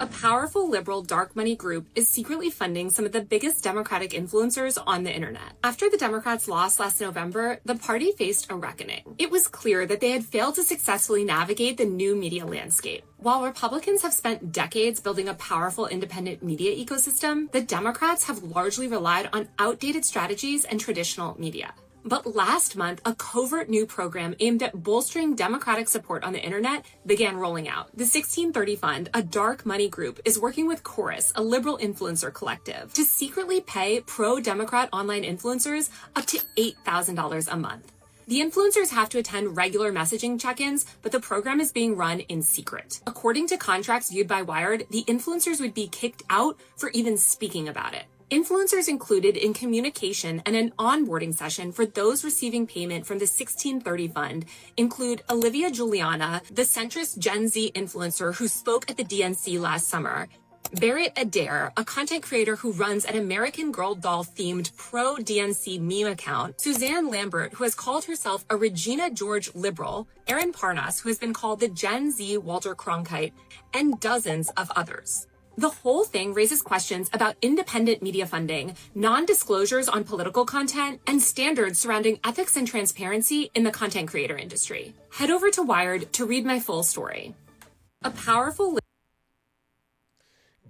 A powerful liberal dark money group is secretly funding some of the biggest Democratic influencers on the internet. After the Democrats lost last November, the party faced a reckoning. It was clear that they had failed to successfully navigate the new media landscape. While Republicans have spent decades building a powerful independent media ecosystem, the Democrats have largely relied on outdated strategies and traditional media. But last month, a covert new program aimed at bolstering Democratic support on the internet began rolling out. The 1630 Fund, a dark money group, is working with Chorus, a liberal influencer collective, to secretly pay pro-Democrat online influencers up to $8,000 a month. The influencers have to attend regular messaging check-ins, but the program is being run in secret. According to contracts viewed by Wired, the influencers would be kicked out for even speaking about it. Influencers included in communication and an onboarding session for those receiving payment from the 1630 Fund include Olivia Juliana, the centrist Gen Z influencer who spoke at the DNC last summer, Barrett Adair, a content creator who runs an American Girl doll-themed pro-DNC meme account, Suzanne Lambert, who has called herself a Regina George liberal, Aaron Parnas, who has been called the Gen Z Walter Cronkite, and dozens of others. The whole thing raises questions about independent media funding, non-disclosures on political content, and standards surrounding ethics and transparency in the content creator industry. Head over to Wired to read my full story. A powerful...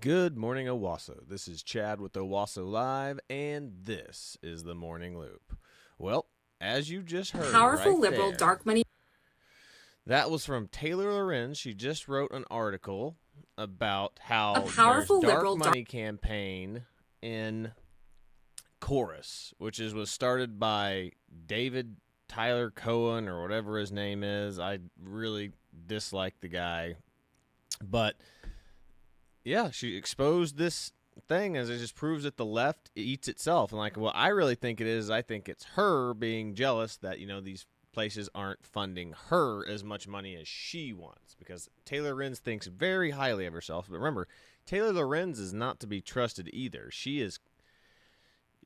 Good morning, Owasso. This is Chad with Owasso Live, and this is the Morning Loop. Well, as you just heard, powerful right liberal there, dark money... That was from Taylor Lorenz. She just wrote an article about how A powerful there's liberal dark money campaign in Chorus, which was started by David Tyler Cohen or whatever his name is. I really dislike the guy, but yeah, she exposed this thing as it just proves that the left eats itself. And like, what I really think it is, I think it's her being jealous that, these places aren't funding her as much money as she wants, because Taylor Lorenz thinks very highly of herself. But remember, Taylor Lorenz is not to be trusted either. She's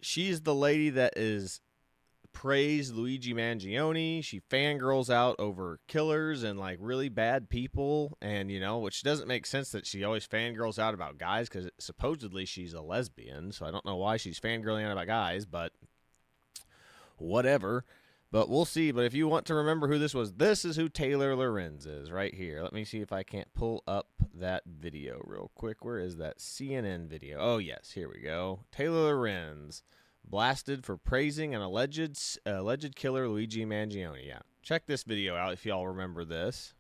the lady that is praised Luigi Mangione. She fangirls out over killers and like really bad people, and which doesn't make sense that she always fangirls out about guys, because supposedly she's a lesbian. So I don't know why she's fangirling out about guys, but whatever. But we'll see. But if you want to remember who this is who Taylor Lorenz is right here. Let me see if I can't pull up that video real quick. Where is that CNN video? Oh, yes. Here we go. Taylor Lorenz blasted for praising an alleged killer, Luigi Mangione. Yeah. Check this video out if y'all remember this.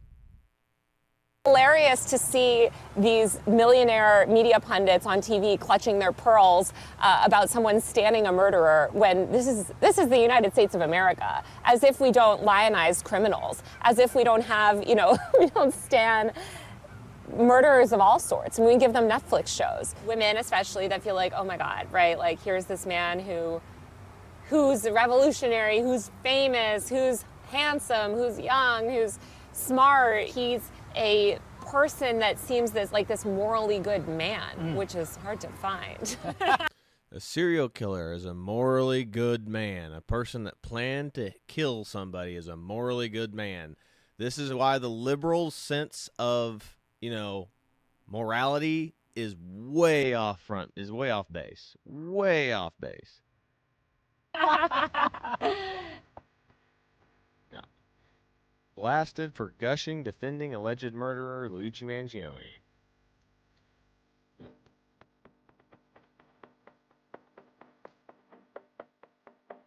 Hilarious to see these millionaire media pundits on TV clutching their pearls about someone standing a murderer, when this is the United States of America, as if we don't lionize criminals, as if we don't have, we don't stand murderers of all sorts, and we give them Netflix shows. Women especially that feel like, oh my God, right? Like, here's this man who's revolutionary, who's famous, who's handsome, who's young, who's smart. He's a person that seems this morally good man, which is hard to find. A serial killer is a morally good man. A person that planned to kill somebody is a morally good man. This is why the liberal sense of, morality is way off base. Way off base. Blasted for gushing defending alleged murderer Luigi Mangione.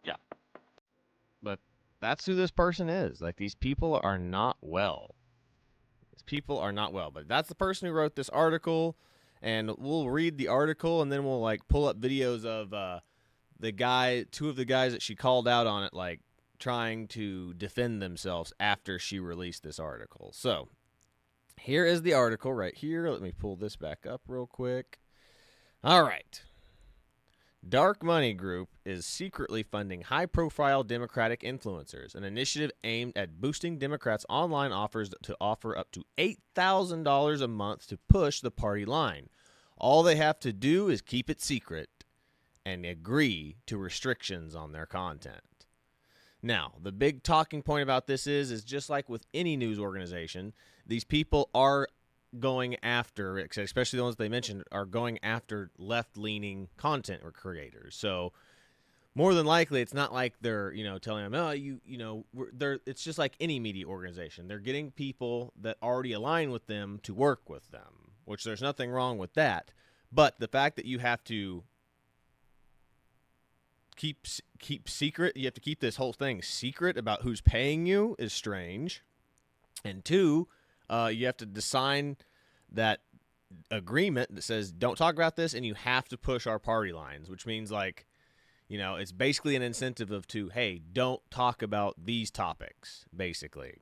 Yeah. But that's who this person is. Like, these people are not well. But that's the person who wrote this article, and we'll read the article, and then we'll pull up videos of two of the guys that she called out on it, trying to defend themselves after she released this article. So here is the article right here. Let me pull this back up real quick. All right. Dark Money Group is secretly funding high-profile Democratic influencers, an initiative aimed at boosting Democrats' online offers to offer up to $8,000 a month to push the party line. All they have to do is keep it secret and agree to restrictions on their content. Now, the big talking point about this is just like with any news organization, these people are going after, especially the ones they mentioned, are going after left-leaning content or creators. So more than likely, it's not like they're, telling them, oh, they're. It's just like any media organization. They're getting people that already align with them to work with them, which there's nothing wrong with that. But the fact that you have to keep secret, you have to keep this whole thing secret about who's paying you is strange. And two, you have to sign that agreement that says don't talk about this, and you have to push our party lines, which means it's basically an incentive hey, don't talk about these topics, basically.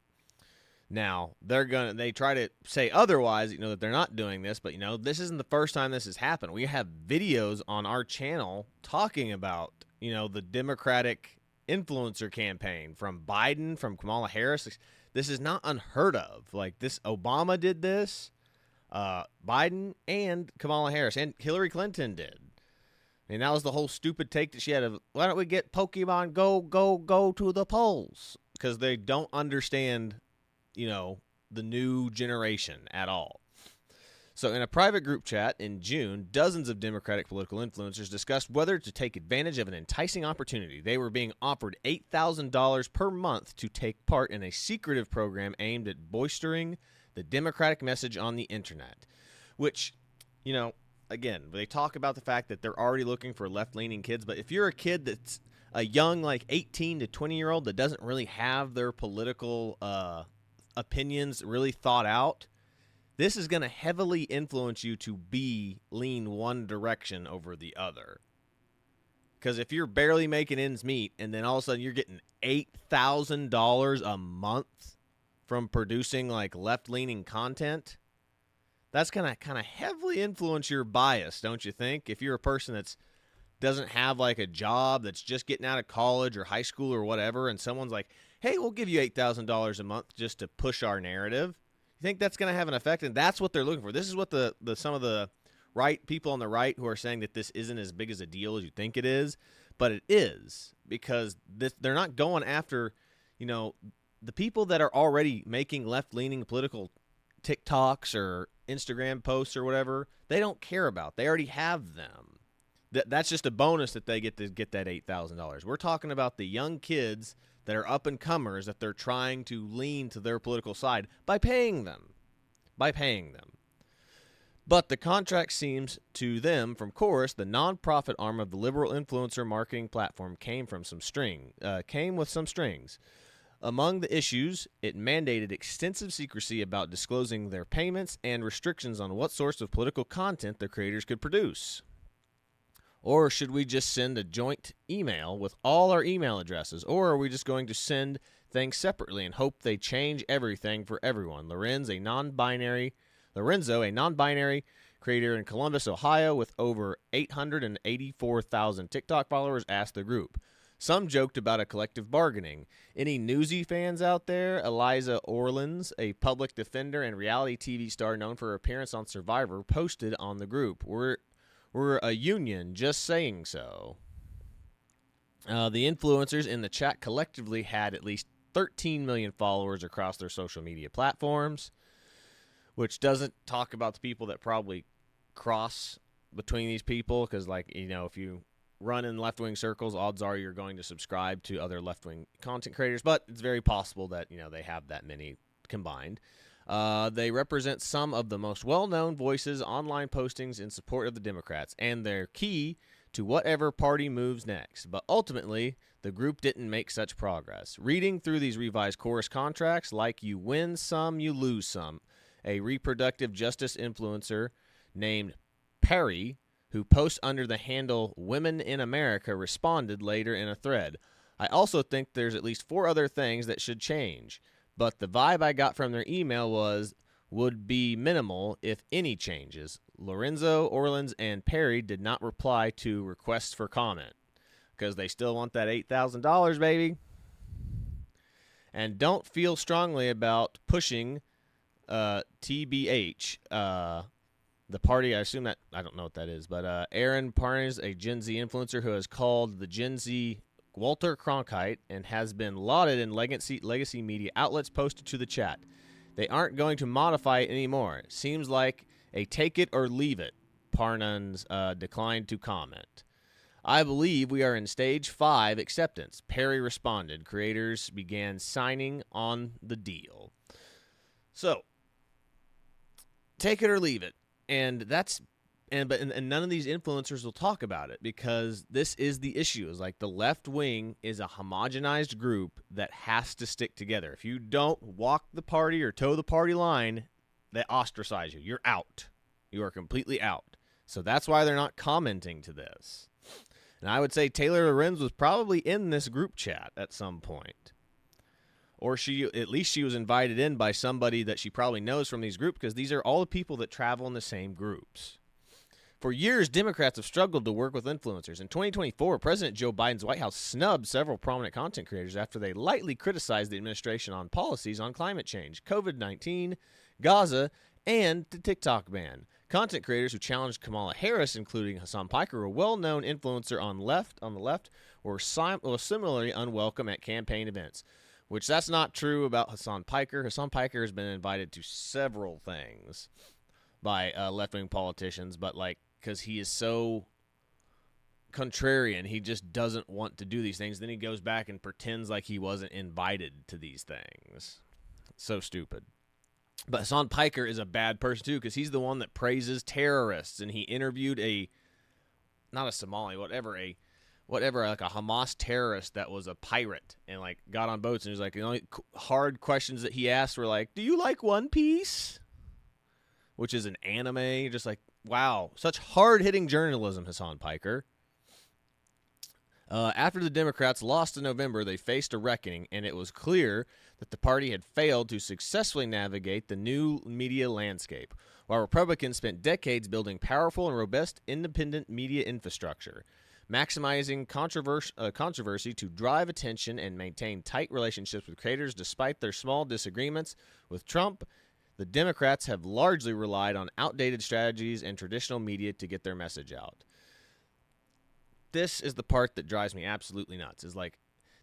Now, they try to say otherwise, that they're not doing this, but, this isn't the first time this has happened. We have videos on our channel talking about, the Democratic influencer campaign from Biden, from Kamala Harris. This is not unheard of. Like, Obama did this, Biden and Kamala Harris, and Hillary Clinton did. And that was the whole stupid take that she had of, why don't we get Pokemon go to the polls? Because they don't understand, the new generation at all. So in a private group chat in June, dozens of Democratic political influencers discussed whether to take advantage of an enticing opportunity. They were being offered $8,000 per month to take part in a secretive program aimed at bolstering the Democratic message on the internet, which, again, they talk about the fact that they're already looking for left-leaning kids, but if you're a kid that's a young, 18 to 20-year-old that doesn't really have their political opinions really thought out, this is going to heavily influence you to lean one direction over the other. Because if you're barely making ends meet and then all of a sudden you're getting $8,000 a month from producing left-leaning content, that's going to kind of heavily influence your bias, don't you think? If you're a person that doesn't have a job, that's just getting out of college or high school or whatever, and someone's like, hey, we'll give you $8,000 a month just to push our narrative. You think that's going to have an effect? And that's what they're looking for. This is what some of the right people on the right who are saying that this isn't as big as a deal as you think it is, but it is, because they're not going after, the people that are already making left-leaning political TikToks or Instagram posts or whatever. They don't care about. They already have them. That's just a bonus that they get to get that $8,000. We're talking about the young kids that are up-and-comers that they're trying to lean to their political side by paying them. But the contract seems to them from Chorus, the nonprofit arm of the liberal influencer marketing platform, came with some strings. Among the issues, it mandated extensive secrecy about disclosing their payments and restrictions on what sorts of political content their creators could produce. Or should we just send a joint email with all our email addresses? Or are we just going to send things separately and hope they change everything for everyone? Lorenzo, a non-binary creator in Columbus, Ohio, with over 884,000 TikTok followers, asked the group. Some joked about a collective bargaining. Any Newsy fans out there? Eliza Orlins, a public defender and reality TV star known for her appearance on Survivor, posted on the group. We're a union, just saying so. The influencers in the chat collectively had at least 13 million followers across their social media platforms, which doesn't talk about the people that probably cross between these people, because, if you run in left-wing circles, odds are you're going to subscribe to other left-wing content creators, but it's very possible that, they have that many combined. They represent some of the most well-known voices, online postings in support of the Democrats, and they're key to whatever party moves next. But ultimately, the group didn't make such progress. Reading through these revised Chorus contracts, you win some, you lose some. A reproductive justice influencer named Perry, who posts under the handle Women in America, responded later in a thread. I also think there's at least 4 other things that should change. But the vibe I got from their email would be minimal, if any, changes. Lorenzo, Orleans, and Perry did not reply to requests for comment because they still want that $8,000, baby. And don't feel strongly about pushing TBH, the party. I assume that, I don't know what that is, but Aaron Parnes, a Gen Z influencer who has called the Gen Z Walter Cronkite and has been lauded in legacy media outlets, posted to the chat. They aren't going to modify it anymore. Seems like a take it or leave it. Parnan's declined to comment. I believe we are in stage 5 acceptance. Perry responded. Creators began signing on the deal. So, take it or leave it. And that's and none of these influencers will talk about it because this is the issue. Is like the left wing is a homogenized group that has to stick together. If you don't walk the party or toe the party line, they ostracize you. You're out. You are completely out. So that's why they're not commenting to this. And I would say Taylor Lorenz was probably in this group chat at some point. Or at least she was invited in by somebody that she probably knows from these groups because these are all the people that travel in the same groups. For years, Democrats have struggled to work with influencers. In 2024, President Joe Biden's White House snubbed several prominent content creators after they lightly criticized the administration on policies on climate change, COVID-19, Gaza, and the TikTok ban. Content creators who challenged Kamala Harris, including Hassan Piker, a well-known influencer on the left, were similarly unwelcome at campaign events. Which that's not true about Hassan Piker. Hassan Piker has been invited to several things by left-wing politicians, but because he is so contrarian, he just doesn't want to do these things. Then he goes back and pretends like he wasn't invited to these things. So stupid. But Hassan Piker is a bad person too because he's the one that praises terrorists, and he interviewed not a Somali, whatever, like a Hamas terrorist that was a pirate and got on boats, and he was like, the only hard questions that he asked were like, do you like One Piece? Which is an anime. Just wow, such hard-hitting journalism, Hassan Piker. After the Democrats lost in November, they faced a reckoning, and it was clear that the party had failed to successfully navigate the new media landscape, while Republicans spent decades building powerful and robust independent media infrastructure, maximizing controversy to drive attention and maintain tight relationships with creators despite their small disagreements with Trump. The Democrats have largely relied on outdated strategies and traditional media to get their message out. This is the part that drives me absolutely nuts. Is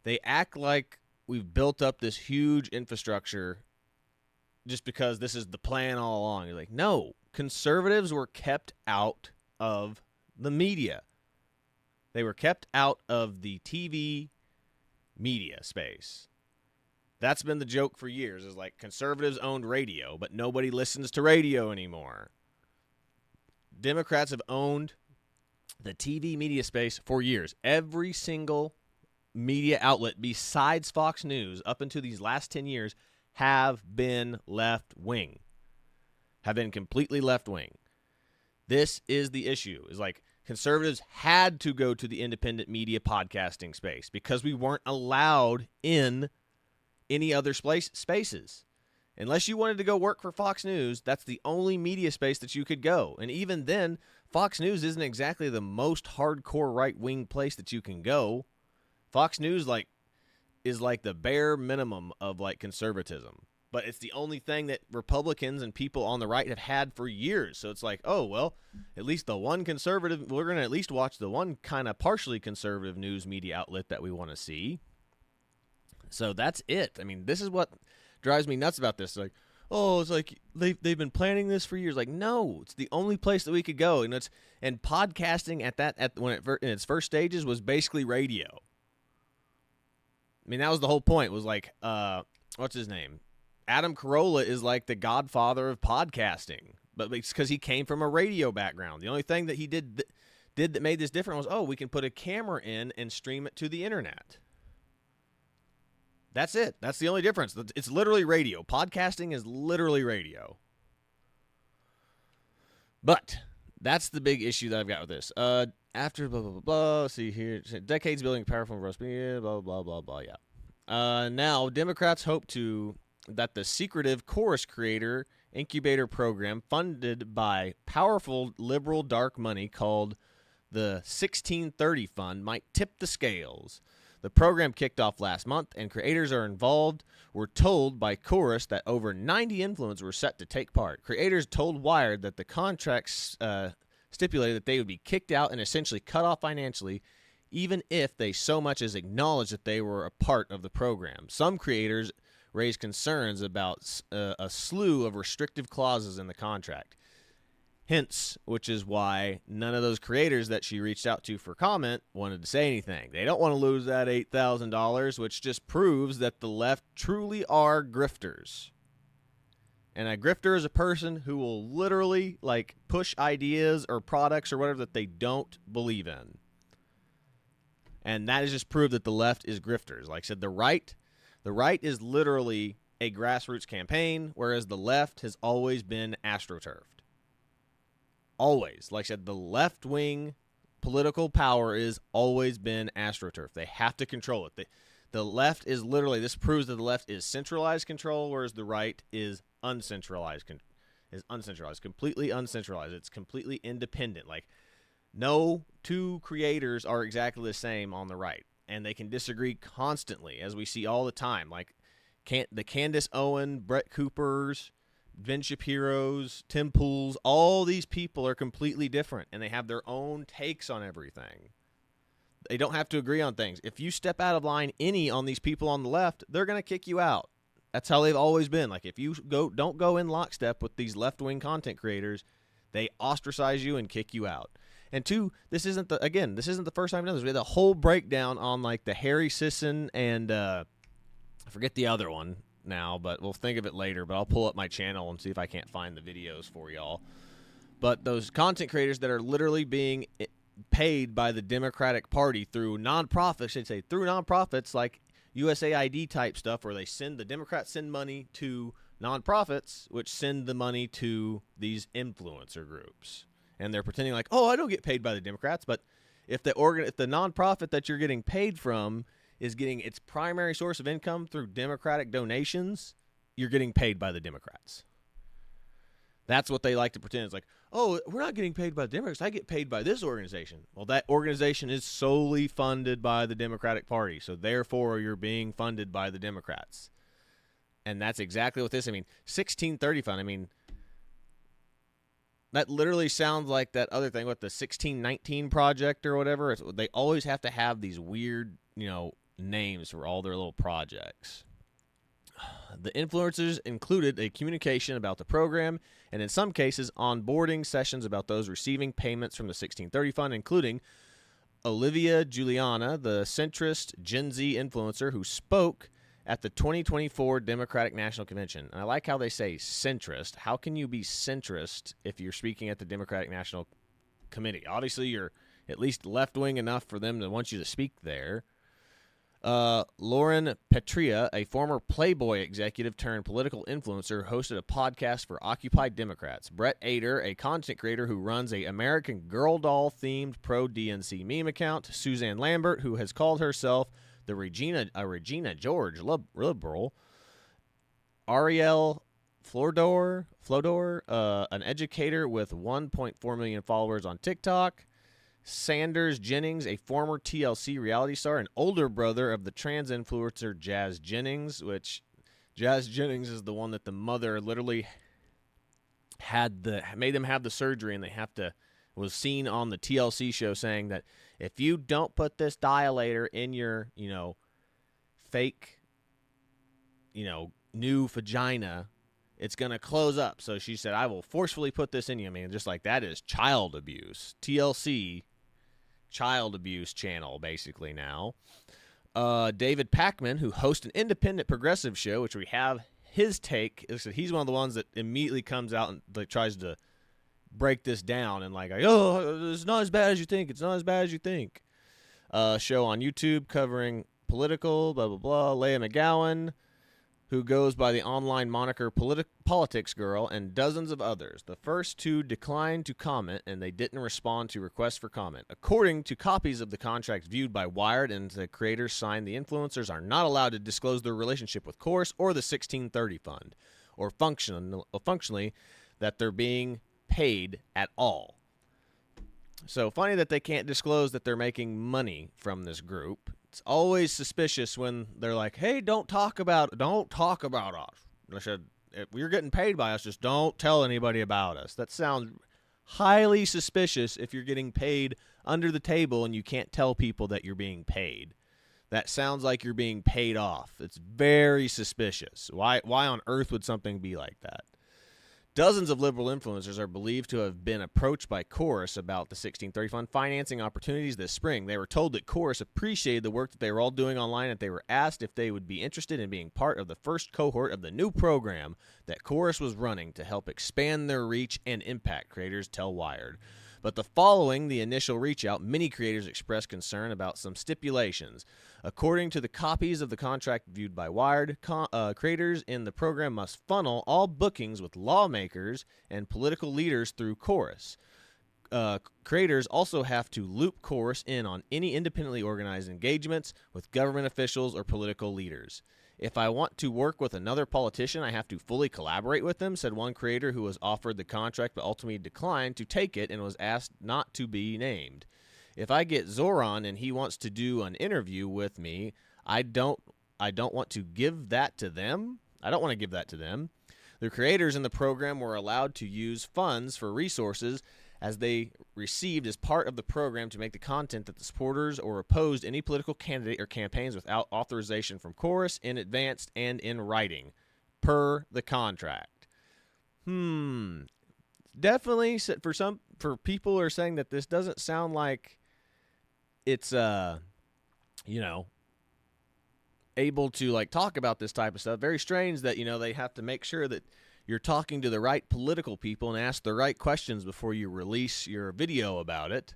they act like we've built up this huge infrastructure just because this is the plan all along. You're like, no, conservatives were kept out of the media. They were kept out of the TV media space. That's been the joke for years, is conservatives owned radio, but nobody listens to radio anymore. Democrats have owned the TV media space for years. Every single media outlet besides Fox News up until these last 10 years have been left-wing, have been completely left-wing. This is the issue, is conservatives had to go to the independent media podcasting space because we weren't allowed in any other spaces. Unless you wanted to go work for Fox News, that's the only media space that you could go. And even then, Fox News isn't exactly the most hardcore right-wing place that you can go. Fox News is the bare minimum of conservatism. But it's the only thing that Republicans and people on the right have had for years. So it's oh, well, at least the one conservative, we're going to at least watch the one kind of partially conservative news media outlet that we want to see. So that's it. I mean, this is what drives me nuts about this. It's they've been planning this for years. No, it's the only place that we could go. And podcasting in its first stages was basically radio. I mean, that was the whole point. Was what's his name? Adam Carolla is the godfather of podcasting, but it's because he came from a radio background. The only thing that he did that made this different was, we can put a camera in and stream it to the internet. That's it. That's the only difference. It's literally radio. Podcasting is literally radio. But that's the big issue that I've got with this. After blah, blah, blah, blah. See here. Decades building powerful and robust media, blah, blah, blah, blah, yeah. Now, Democrats hope that the secretive Chorus Creator Incubator program funded by powerful liberal dark money called the 1630 Fund might tip the scales. The program kicked off last month, and creators were told by Chorus that over 90 influencers were set to take part. Creators told Wired that the contracts stipulated that they would be kicked out and essentially cut off financially, even if they so much as acknowledged that they were a part of the program. Some creators raised concerns about a slew of restrictive clauses in the contract. Hence, which is why none of those creators that she reached out to for comment wanted to say anything. They don't want to lose that $8,000, which just proves that the left truly are grifters. And a grifter is a person who will literally like push ideas or products or whatever that they don't believe in. And that is just proof that the left is grifters. Like I said, the right is literally a grassroots campaign, whereas the left has always been astroturfed. Always. Like I said, the left-wing political power has always been astroturf. They have to control it. The left is literally, this proves that the left is centralized control, whereas the right is uncentralized, completely uncentralized. It's completely independent. Like, no two creators are exactly the same on the right, and they can disagree constantly, as we see all the time. Like, the Candace Owen, Brett Coopers, Ben Shapiro's, Tim Pool's, all these people are completely different, and they have their own takes on everything. They don't have to agree on things. If you step out of line on these people on the left, they're going to kick you out. That's how they've always been. Like, if you don't go in lockstep with these left-wing content creators, they ostracize you and kick you out. And two, this isn't the first time I've done this. We had a whole breakdown on like the Harry Sisson and I forget the other one now, but we'll think of it later. But I'll pull up my channel and see if I can't find the videos for y'all. But those content creators that are literally being paid by the Democratic Party through nonprofits, like USAID type stuff, where the Democrats send money to nonprofits, which send the money to these influencer groups. And they're pretending like, oh, I don't get paid by the Democrats. But if the nonprofit that you're getting paid from is getting its primary source of income through Democratic donations, you're getting paid by the Democrats. That's what they like to pretend. It's like, oh, we're not getting paid by the Democrats. I get paid by this organization. Well, that organization is solely funded by the Democratic Party. So therefore, you're being funded by the Democrats. And that's exactly what this, 1630 fund, that literally sounds like that other thing with the 1619 project or whatever. They always have to have these weird, names for all their little projects. The influencers included a communication about the program and in some cases onboarding sessions about those receiving payments from the 1630 fund, including Olivia Juliana, the centrist Gen Z influencer who spoke at the 2024 Democratic National Convention. And I like how they say centrist. How can you be centrist if you're speaking at the Democratic National Committee? Obviously, you're at least left-wing enough for them to want you to speak there. Lauren Petria, a former Playboy executive turned political influencer, hosted a podcast for Occupy Democrats. Brett Ader, a content creator who runs a American Girl doll-themed pro-DNC meme account. Suzanne Lambert, who has called herself the Regina George liberal. Ariel Flodor, an educator with 1.4 million followers on TikTok. Sanders Jennings, a former TLC reality star, an older brother of the trans influencer Jazz Jennings, which Jazz Jennings is the one that the mother literally made them have the surgery, and was seen on the TLC show saying that if you don't put this dilator in your, fake, new vagina, it's going to close up. So she said, I will forcefully put this in you. Just like that is child abuse. TLC, child abuse channel, basically now. David Pakman, who hosts an independent progressive show, which we have his take. He's one of the ones that immediately comes out and tries to break this down and oh, it's not as bad as you think. It's not as bad as you think. Show on YouTube covering political, blah, blah, blah. Leah McGowan, who goes by the online moniker Politics Girl, and dozens of others. The first two declined to comment, and they didn't respond to requests for comment. According to copies of the contract viewed by Wired and the creators signed, the influencers are not allowed to disclose their relationship with Chorus or the 1630 Fund, or functionally that they're being paid at all. So funny that they can't disclose that they're making money from this group. It's always suspicious when they're like, hey, don't talk about us. I said, if you're getting paid by us, just don't tell anybody about us. That sounds highly suspicious if you're getting paid under the table and you can't tell people that you're being paid. That sounds like you're being paid off. It's very suspicious. Why on earth would something be like that? Dozens of liberal influencers are believed to have been approached by Chorus about the 1630 Fund financing opportunities this spring. They were told that Chorus appreciated the work that they were all doing online, and they were asked if they would be interested in being part of the first cohort of the new program that Chorus was running to help expand their reach and impact, creators tell Wired. But following the initial reach out, many creators expressed concern about some stipulations. According to the copies of the contract viewed by Wired, creators in the program must funnel all bookings with lawmakers and political leaders through Chorus. Creators also have to loop Chorus in on any independently organized engagements with government officials or political leaders. If I want to work with another politician, I have to fully collaborate with them, said one creator who was offered the contract but ultimately declined to take it and was asked not to be named. If I get Zoran and he wants to do an interview with me, I don't want to give that to them. I don't want to give that to them. The creators in the program were allowed to use funds for resources as they received as part of the program to make the content that the supporters or opposed any political candidate or campaigns without authorization from Chorus in advance and in writing, per the contract. Definitely for people who are saying that this doesn't sound like it's able to like talk about this type of stuff. Very strange that they have to make sure that you're talking to the right political people and ask the right questions before you release your video about it.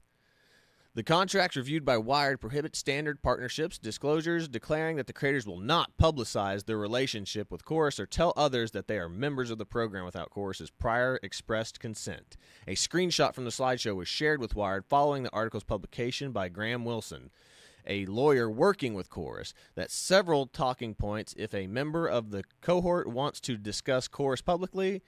The contracts reviewed by Wired prohibit standard partnerships, disclosures, declaring that the creators will not publicize their relationship with Chorus or tell others that they are members of the program without Chorus's prior expressed consent. A screenshot from the slideshow was shared with Wired following the article's publication by Graham Wilson, a lawyer working with Chorus, that several talking points. If a member of the cohort wants to discuss Chorus publicly,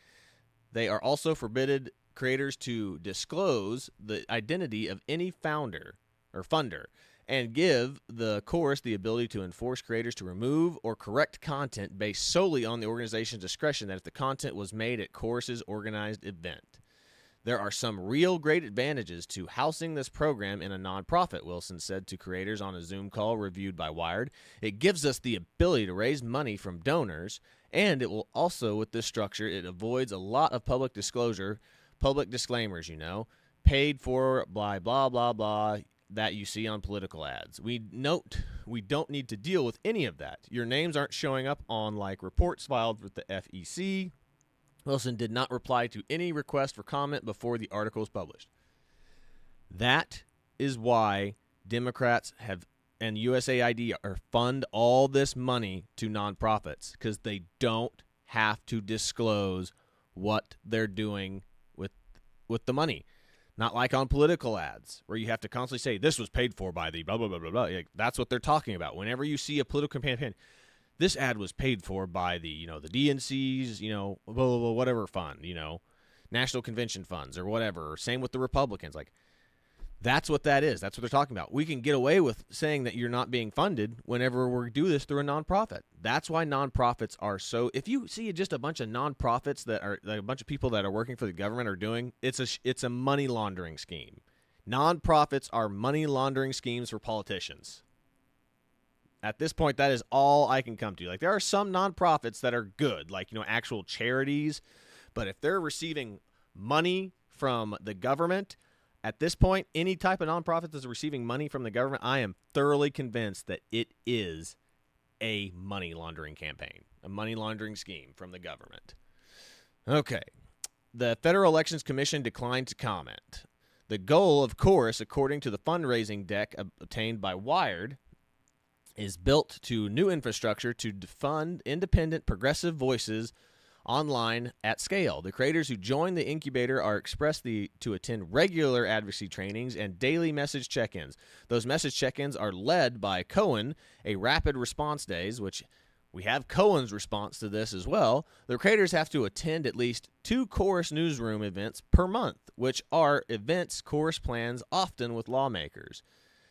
they are also forbidden creators to disclose the identity of any founder or funder and give the Chorus the ability to enforce creators to remove or correct content based solely on the organization's discretion, that if the content was made at Chorus's organized event. There are some real great advantages to housing this program in a nonprofit, Wilson said to creators on a Zoom call reviewed by Wired. It gives us the ability to raise money from donors, and it will also, with this structure, it avoids a lot of public disclosure, public disclaimers, paid for by blah, blah, blah, that you see on political ads. We note we don't need to deal with any of that. Your names aren't showing up on, reports filed with the FEC. Wilson did not reply to any request for comment before the article was published. That is why Democrats and USAID fund all this money to nonprofits, because they don't have to disclose what they're doing with the money. Not like on political ads where you have to constantly say this was paid for by the blah, blah, blah, blah, blah. That's what they're talking about. Whenever you see a political campaign, this ad was paid for by the DNC's, blah, blah, blah, whatever fund, National Convention funds or whatever. Or same with the Republicans. That's what that is. That's what they're talking about. We can get away with saying that you're not being funded whenever we do this through a nonprofit. That's why nonprofits are so. If you see just a bunch of nonprofits that are a bunch of people that are working for the government are doing, it's a money laundering scheme. Nonprofits are money laundering schemes for politicians. At this point, that is all I can come to. There are some nonprofits that are good, actual charities. But if they're receiving money from the government, at this point, any type of nonprofit that's receiving money from the government, I am thoroughly convinced that it is a money laundering campaign, a money laundering scheme from the government. Okay. The Federal Elections Commission declined to comment. The goal, of course, according to the fundraising deck obtained by Wired, is built to new infrastructure to fund independent progressive voices online at scale. The creators who join the incubator are expressed to attend regular advocacy trainings and daily message check-ins. Those message check-ins are led by Cohen, a rapid response days, which we have Cohen's response to this as well. The creators have to attend at least 2 Chorus newsroom events per month, which are events Chorus plans often with lawmakers.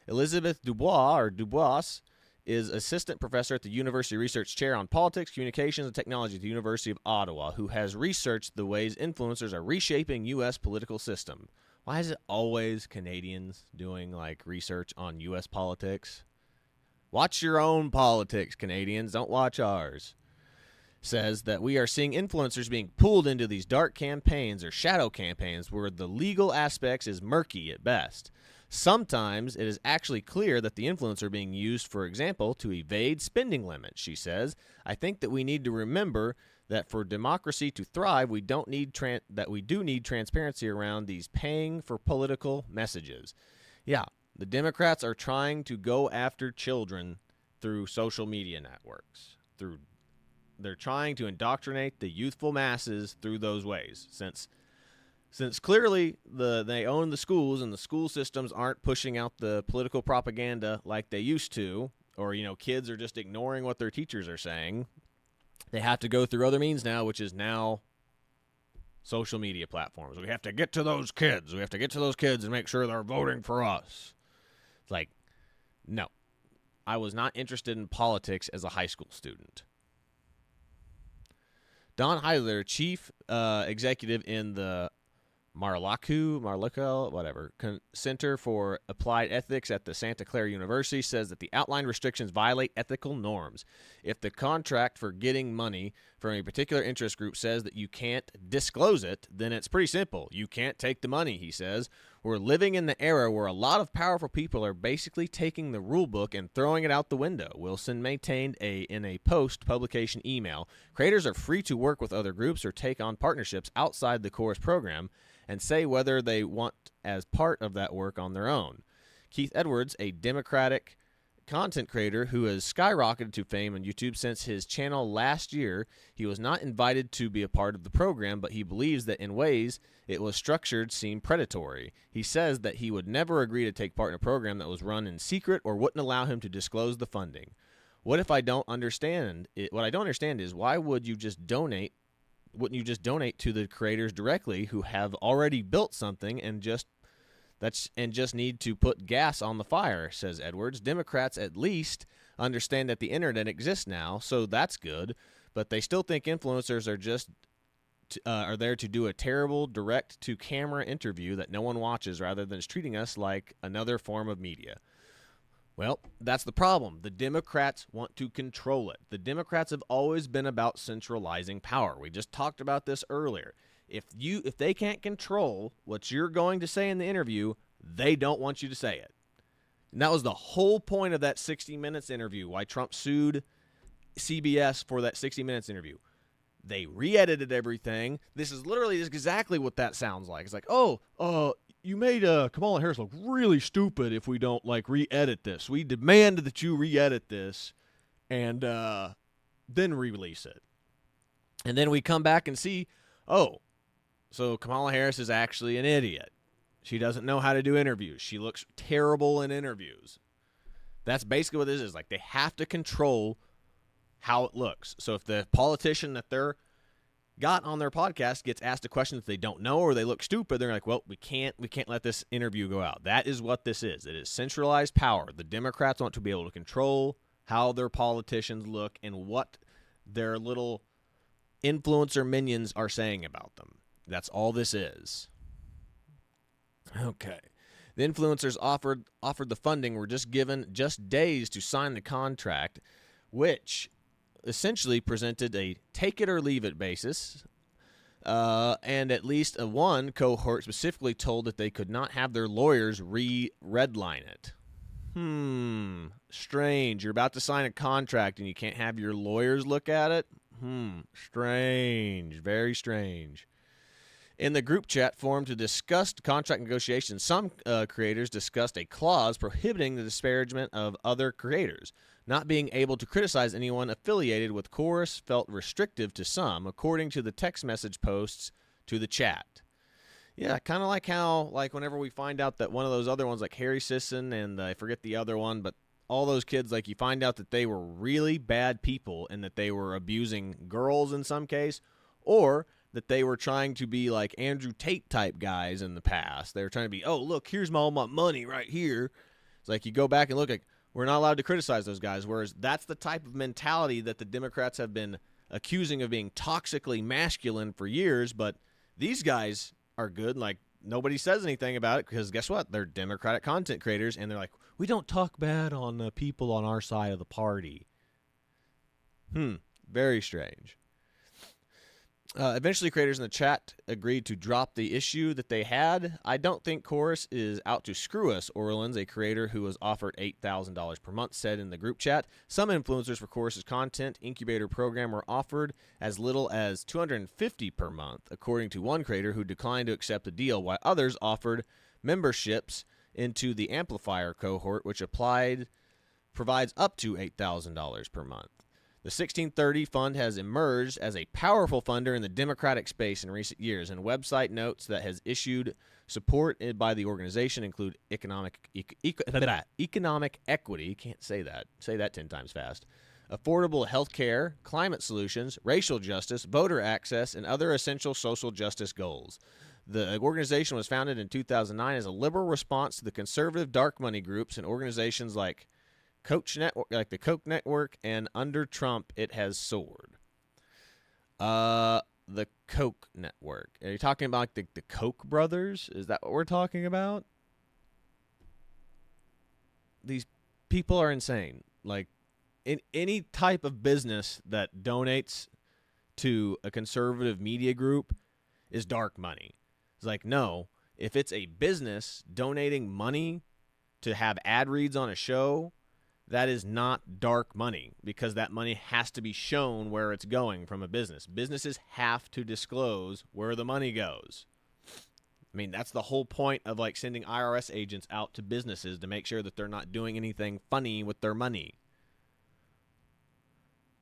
Elizabeth Dubois is assistant professor at the University Research Chair on Politics, Communications, and Technology at the University of Ottawa, who has researched the ways influencers are reshaping U.S. political system. Why is it always Canadians doing research on U.S. politics? Watch your own politics, Canadians. Don't watch ours. Says that we are seeing influencers being pulled into these dark campaigns or shadow campaigns where the legal aspects is murky at best. Sometimes it is actually clear that the influencer being used, for example, to evade spending limits, she says. I think that we need to remember that for democracy to thrive, we do need transparency around these paying for political messages. Yeah, the Democrats are trying to go after children through social media networks. They're trying to indoctrinate the youthful masses through those ways. Since clearly they own the schools and the school systems aren't pushing out the political propaganda like they used to, or, kids are just ignoring what their teachers are saying, they have to go through other means now, which is now social media platforms. We have to get to those kids. We have to get to those kids and make sure they're voting for us. It's like, no. I was not interested in politics as a high school student. Don Heidler, chief executive in the Center for Applied Ethics at the Santa Clara University, says that the outlined restrictions violate ethical norms. If the contract for getting money from a particular interest group says that you can't disclose it, then it's pretty simple. You can't take the money, he says. We're living in the era where a lot of powerful people are basically taking the rule book and throwing it out the window. Wilson maintained in a post-publication email, creators are free to work with other groups or take on partnerships outside the course program and say whether they want as part of that work on their own. Keith Edwards, a Democratic content creator who has skyrocketed to fame on YouTube since his channel last year, he was not invited to be a part of the program, but he believes that in ways it was structured seemed predatory. He says that he would never agree to take part in a program that was run in secret or wouldn't allow him to disclose the funding. What I don't understand is why would you just donate? Wouldn't you just donate to the creators directly who have already built something and just need to put gas on the fire, says Edwards. Democrats at least understand that the internet exists now, so that's good, but they still think influencers are there to do a terrible direct-to-camera interview that no one watches rather than treating us like another form of media. Well, that's the problem. The Democrats want to control it. The Democrats have always been about centralizing power. We just talked about this earlier. If they can't control what you're going to say in the interview, they don't want you to say it. And that was the whole point of that 60 Minutes interview, why Trump sued CBS for that 60 Minutes interview. They re-edited everything. This is literally exactly what that sounds like. It's like, you made Kamala Harris look really stupid if we don't, re-edit this. We demand that you re-edit this and then release it. And then we come back and see, so Kamala Harris is actually an idiot. She doesn't know how to do interviews. She looks terrible in interviews. That's basically what this is. They have to control how it looks. So if the politician that they're got on their podcast gets asked a question that they don't know or they look stupid, they're like, well, we can't let this interview go out. That is what this is. It is centralized power. The Democrats want to be able to control how their politicians look and what their little influencer minions are saying about them. That's all this is. Okay. The influencers offered the funding were just given just days to sign the contract, which essentially presented a take it or leave it basis, and at least one cohort specifically told that they could not have their lawyers redline it. Strange. You're about to sign a contract and you can't have your lawyers look at it? Strange. Very strange. In the group chat forum to discuss contract negotiations, some creators discussed a clause prohibiting the disparagement of other creators. Not being able to criticize anyone affiliated with Chorus felt restrictive to some, according to the text message posts to the chat. Yeah, kind of like how, whenever we find out that one of those other ones, like Harry Sisson and I forget the other one, but all those kids, you find out that they were really bad people and that they were abusing girls in some case, or that they were trying to be like Andrew Tate type guys in the past. They were trying to be, look, here's all my money right here. It's you go back and look at, we're not allowed to criticize those guys, whereas that's the type of mentality that the Democrats have been accusing of being toxically masculine for years, but these guys are good. nobody says anything about it because guess what? They're Democratic content creators, and they're like, we don't talk bad on the people on our side of the party. Very strange. Eventually, creators in the chat agreed to drop the issue that they had. I don't think Chorus is out to screw us, Orleans, a creator who was offered $8,000 per month, said in the group chat. Some influencers for Chorus's content incubator program were offered as little as $250 per month, according to one creator who declined to accept the deal, while others offered memberships into the Amplifier cohort, which provides up to $8,000 per month. The 1630 Fund has emerged as a powerful funder in the Democratic space in recent years, and website notes that has issued support by the organization include economic equity, can't say that 10 times fast, affordable health care, climate solutions, racial justice, voter access, and other essential social justice goals. The organization was founded in 2009 as a liberal response to the conservative dark money groups and organizations like the Koch network, and under Trump, it has soared. The Koch network. Are you talking about the Koch brothers? Is that what we're talking about? These people are insane. Like, in any type of business that donates to a conservative media group is dark money. It's like, no, if it's a business donating money to have ad reads on a show, that is not dark money because that money has to be shown where it's going from a business. Businesses have to disclose where the money goes. I mean, that's the whole point of like sending IRS agents out to businesses to make sure that they're not doing anything funny with their money.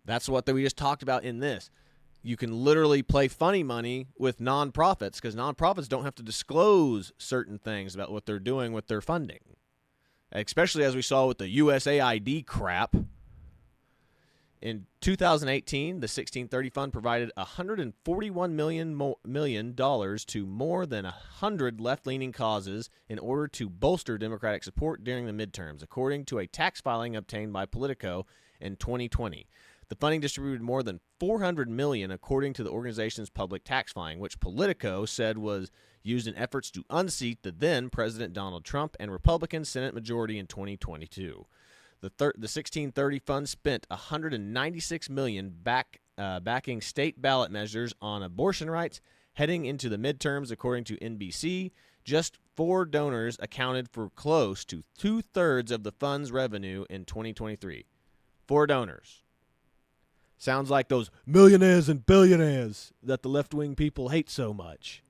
That's what we just talked about in this. You can literally play funny money with nonprofits because nonprofits don't have to disclose certain things about what they're doing with their funding. Especially as we saw with the USAID crap. In 2018, the 1630 Fund provided $141 million to more than 100 left-leaning causes in order to bolster Democratic support during the midterms, according to a tax filing obtained by Politico in 2020. The funding distributed more than $400 million, according to the organization's public tax filing, which Politico said was used in efforts to unseat the then President Donald Trump and Republican Senate majority in 2022. The 1630 Fund spent $196 million backing state ballot measures on abortion rights heading into the midterms, according to NBC. Just 4 donors accounted for close to 2/3 of the fund's revenue in 2023. 4 donors. Sounds like those millionaires and billionaires that the left-wing people hate so much.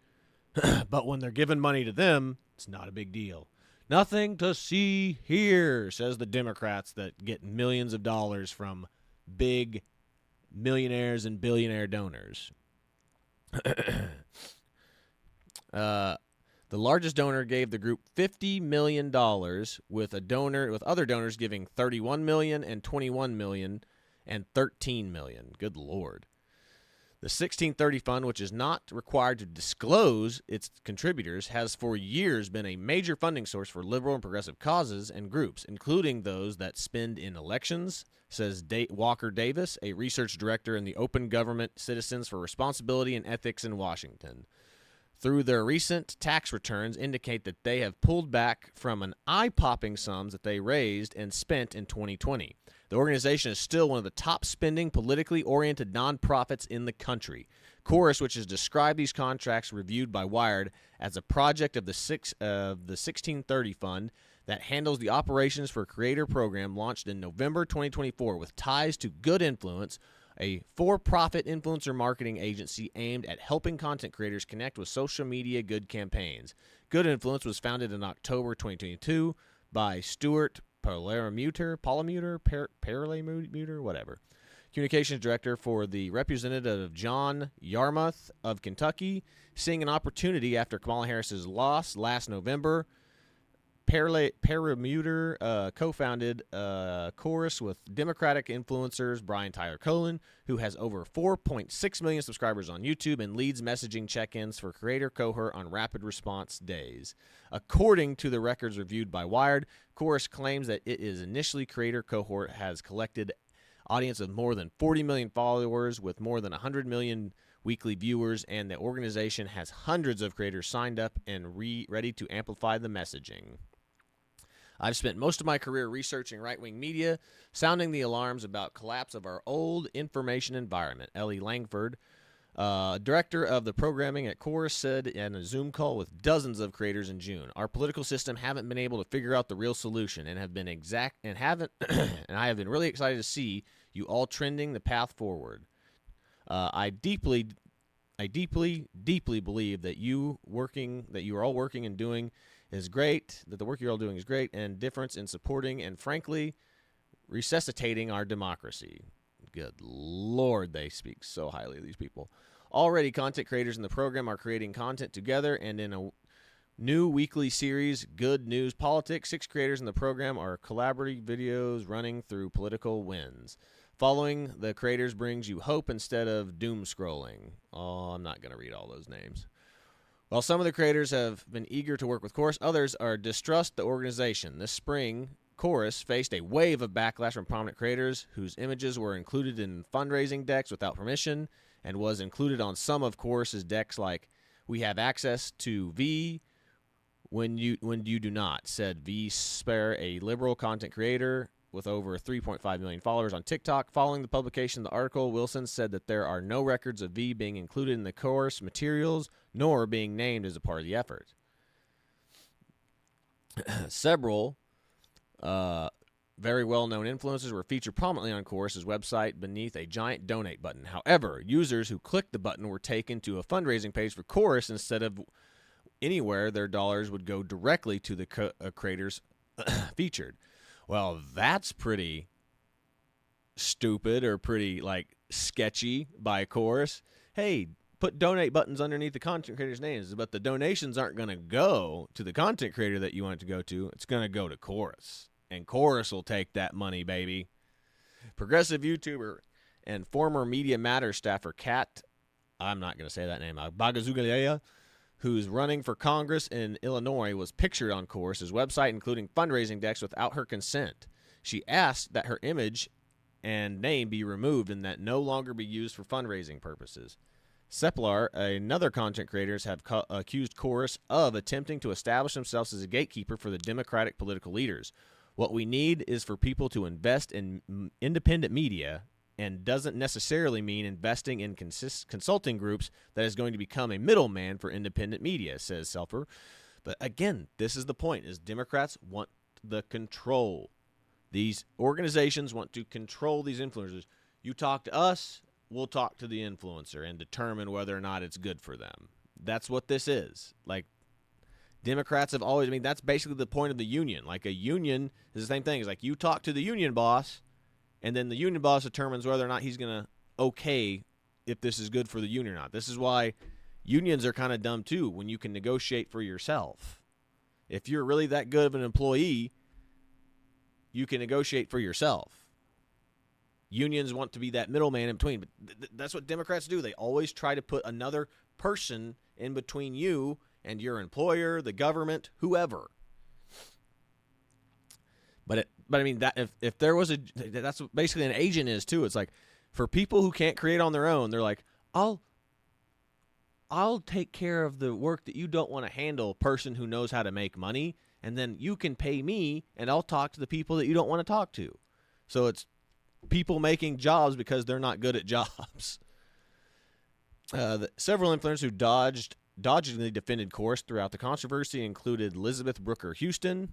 But when they're giving money to them, it's not a big deal. Nothing to see here, says the Democrats that get millions of dollars from big millionaires and billionaire donors. The largest donor gave the group $50 million, with other donors giving $31 million and $21 million and $13 million. Good Lord. The 1630 Fund, which is not required to disclose its contributors, has for years been a major funding source for liberal and progressive causes and groups, including those that spend in elections, says Walker Davis, a research director in the Open Government Citizens for Responsibility and Ethics in Washington. Through their recent tax returns indicate that they have pulled back from an eye-popping sums that they raised and spent in 2020. The organization is still one of the top spending, politically oriented nonprofits in the country. Chorus, which has described these contracts reviewed by Wired as a project of the 1630 Fund that handles the operations for a creator program launched in November 2024 with ties to Good Influence, a for-profit influencer marketing agency aimed at helping content creators connect with social media good campaigns. Good Influence was founded in October 2022 by Stuart Perlamuter, whatever, communications director for the representative John Yarmouth of Kentucky, seeing an opportunity after Kamala Harris's loss last November. Perlamuter co-founded Chorus with Democratic influencers Brian Tyler Cohen, who has over 4.6 million subscribers on YouTube and leads messaging check-ins for creator cohort on rapid response days. According to the records reviewed by Wired, Chorus claims that it is initially creator cohort has collected audience of more than 40 million followers with more than 100 million weekly viewers, and the organization has hundreds of creators signed up and ready to amplify the messaging. I've spent most of my career researching right-wing media, sounding the alarms about collapse of our old information environment. Ellie Langford, director of the programming at Chorus, said in a Zoom call with dozens of creators in June, "Our political system haven't been able to figure out the real solution and I have been really excited to see you all trending the path forward. I deeply believe that you are all working and doing is great, that the work you're all doing is great and difference in supporting and frankly resuscitating our democracy." Good Lord, they speak so highly of these people. Already, content creators in the program are creating content together, and in a new weekly series, Good News Politics, 6 creators in the program are collaborative videos running through political wins. Following the creators brings you hope instead of doom scrolling. Oh, I'm not going to read all those names. While some of the creators have been eager to work with Chorus, others are distrust the organization. This spring, Chorus faced a wave of backlash from prominent creators whose images were included in fundraising decks without permission and was included on some of Chorus's decks, like "We have access to V when you do not," said V Spare, a liberal content creator with over 3.5 million followers on TikTok. Following the publication of the article, Wilson said that there are no records of V being included in the Chorus materials, nor being named as a part of the effort. Several very well-known influencers were featured prominently on Chorus's website beneath a giant donate button. However, users who clicked the button were taken to a fundraising page for Chorus instead of anywhere. Their dollars would go directly to the creators featured. Well, that's pretty stupid or pretty, sketchy by Chorus. Hey, put donate buttons underneath the content creators' names, but the donations aren't going to go to the content creator that you want it to go to. It's going to go to Chorus, and Chorus will take that money, baby. Progressive YouTuber and former Media Matters staffer Kat, I'm not going to say that name, Bagazugalea, who's running for Congress in Illinois, was pictured on Chorus's website, including fundraising decks, without her consent. She asked that her image and name be removed and that no longer be used for fundraising purposes. Seplar, another content creator, have accused Chorus of attempting to establish themselves as a gatekeeper for the Democratic political leaders. What we need is for people to invest in independent media, and doesn't necessarily mean investing in consulting groups that is going to become a middleman for independent media, says Selfer. But again, this is the point, is Democrats want the control. These organizations want to control these influencers. You talk to us, we'll talk to the influencer and determine whether or not it's good for them. That's what this is. Democrats have always, that's basically the point of the union. A union is the same thing. It's you talk to the union boss, and then the union boss determines whether or not he's going to okay if this is good for the union or not. This is why unions are kind of dumb too, when you can negotiate for yourself. If you're really that good of an employee, you can negotiate for yourself. Unions want to be that middleman in between, but that's what Democrats do. They always try to put another person in between you and your employer, the government, whoever. But if there was that's what basically an agent is too. It's for people who can't create on their own, they're I'll take care of the work that you don't want to handle, person who knows how to make money, and then you can pay me and I'll talk to the people that you don't want to talk to. So it's people making jobs because they're not good at jobs. Several influencers who dodgingly defended Chorus throughout the controversy included Elizabeth Brooker Houston,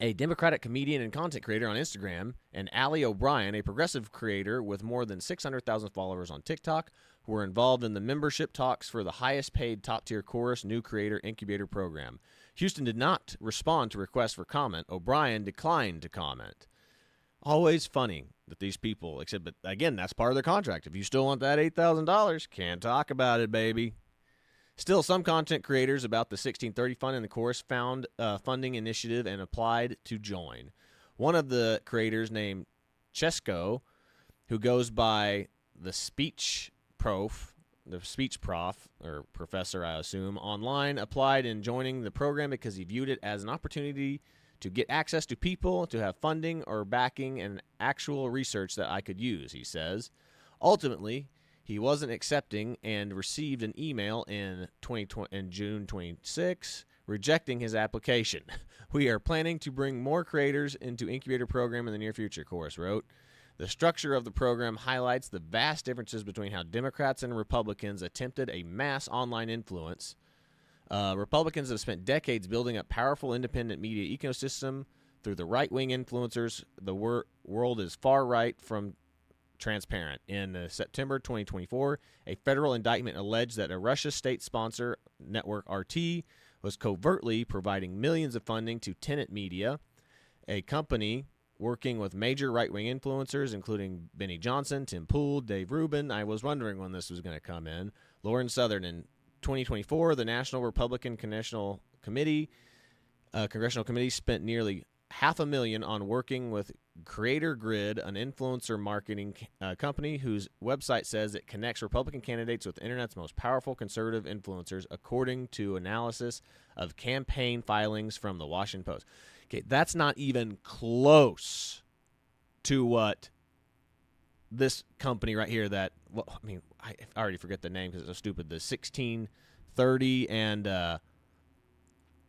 a Democratic comedian and content creator on Instagram, and Allie O'Brien, a progressive creator with more than 600,000 followers on TikTok, who were involved in the membership talks for the highest-paid top-tier Chorus new creator incubator program. Houston did not respond to requests for comment. O'Brien declined to comment. Always funny that these people, but again, that's part of their contract. If you still want that $8,000, can't talk about it, baby. Still, some content creators about the 1630 fund in the Chorus found a funding initiative and applied to join. One of the creators, named Chesko, who goes by the speech prof, or professor, I assume, online, applied in joining the program because he viewed it as an opportunity to get access to people, to have funding or backing and actual research that I could use, he says. Ultimately, he wasn't accepting and received an email in June 26 rejecting his application. We are planning to bring more creators into incubator program in the near future, Chorus wrote. The structure of the program highlights the vast differences between how Democrats and Republicans attempted a mass online influence. Republicans have spent decades building up powerful independent media ecosystem through the right-wing influencers. The world is far right from transparent. In September 2024, a federal indictment alleged that a Russia state-sponsor network RT was covertly providing millions of funding to Tenet Media, a company working with major right-wing influencers, including Benny Johnson, Tim Pool, Dave Rubin. I was wondering when this was going to come in. Lauren Southern. In 2024, the National Republican Congressional Committee spent nearly $500,000 on working with Creator Grid, an influencer marketing company whose website says it connects Republican candidates with the internet's most powerful conservative influencers, according to analysis of campaign filings from the Washington Post. Okay, that's not even close to what this company right here that, well, I mean, I already forget the name because it's so stupid. The 1630 and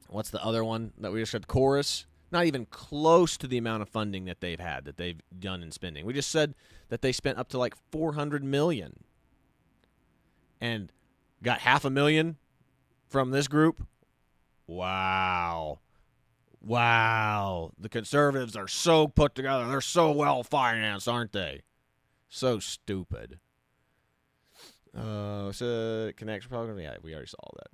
what's the other one that we just said? Chorus. Not even close to the amount of funding that they've had, that they've done in spending. We just said that they spent up to like $400 million and got $500,000 from this group. Wow. The conservatives are so put together. They're so well financed, aren't they? So stupid. So connects Republican. Yeah, we already saw that.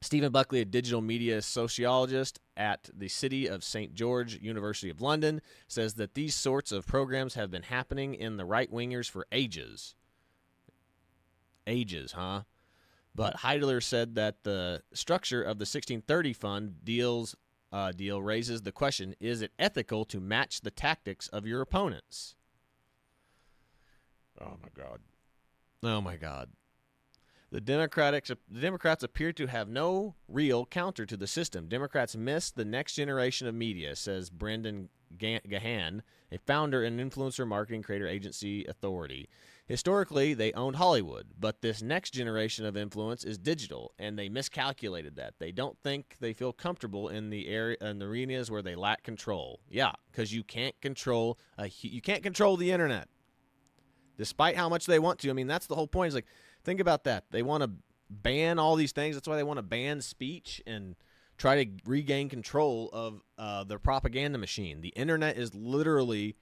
Stephen Buckley, a digital media sociologist at the City of St. George, University of London, says that these sorts of programs have been happening in the right-wingers for ages. Ages, huh? But Heidler said that the structure of the 1630 fund deal raises the question, is it ethical to match the tactics of your opponents? Oh, my God. The Democrats appear to have no real counter to the system. Democrats miss the next generation of media, says Brendan Gahan, a founder and influencer marketing creator agency Authority. Historically, they owned Hollywood, but this next generation of influence is digital, and they miscalculated that. They don't think they feel comfortable in the arenas where they lack control. Yeah, because you can't control the internet, despite how much they want to. I mean, that's the whole point. Is like, think about that. They want to ban all these things. That's why they want to ban speech and try to regain control of their propaganda machine. The internet is literally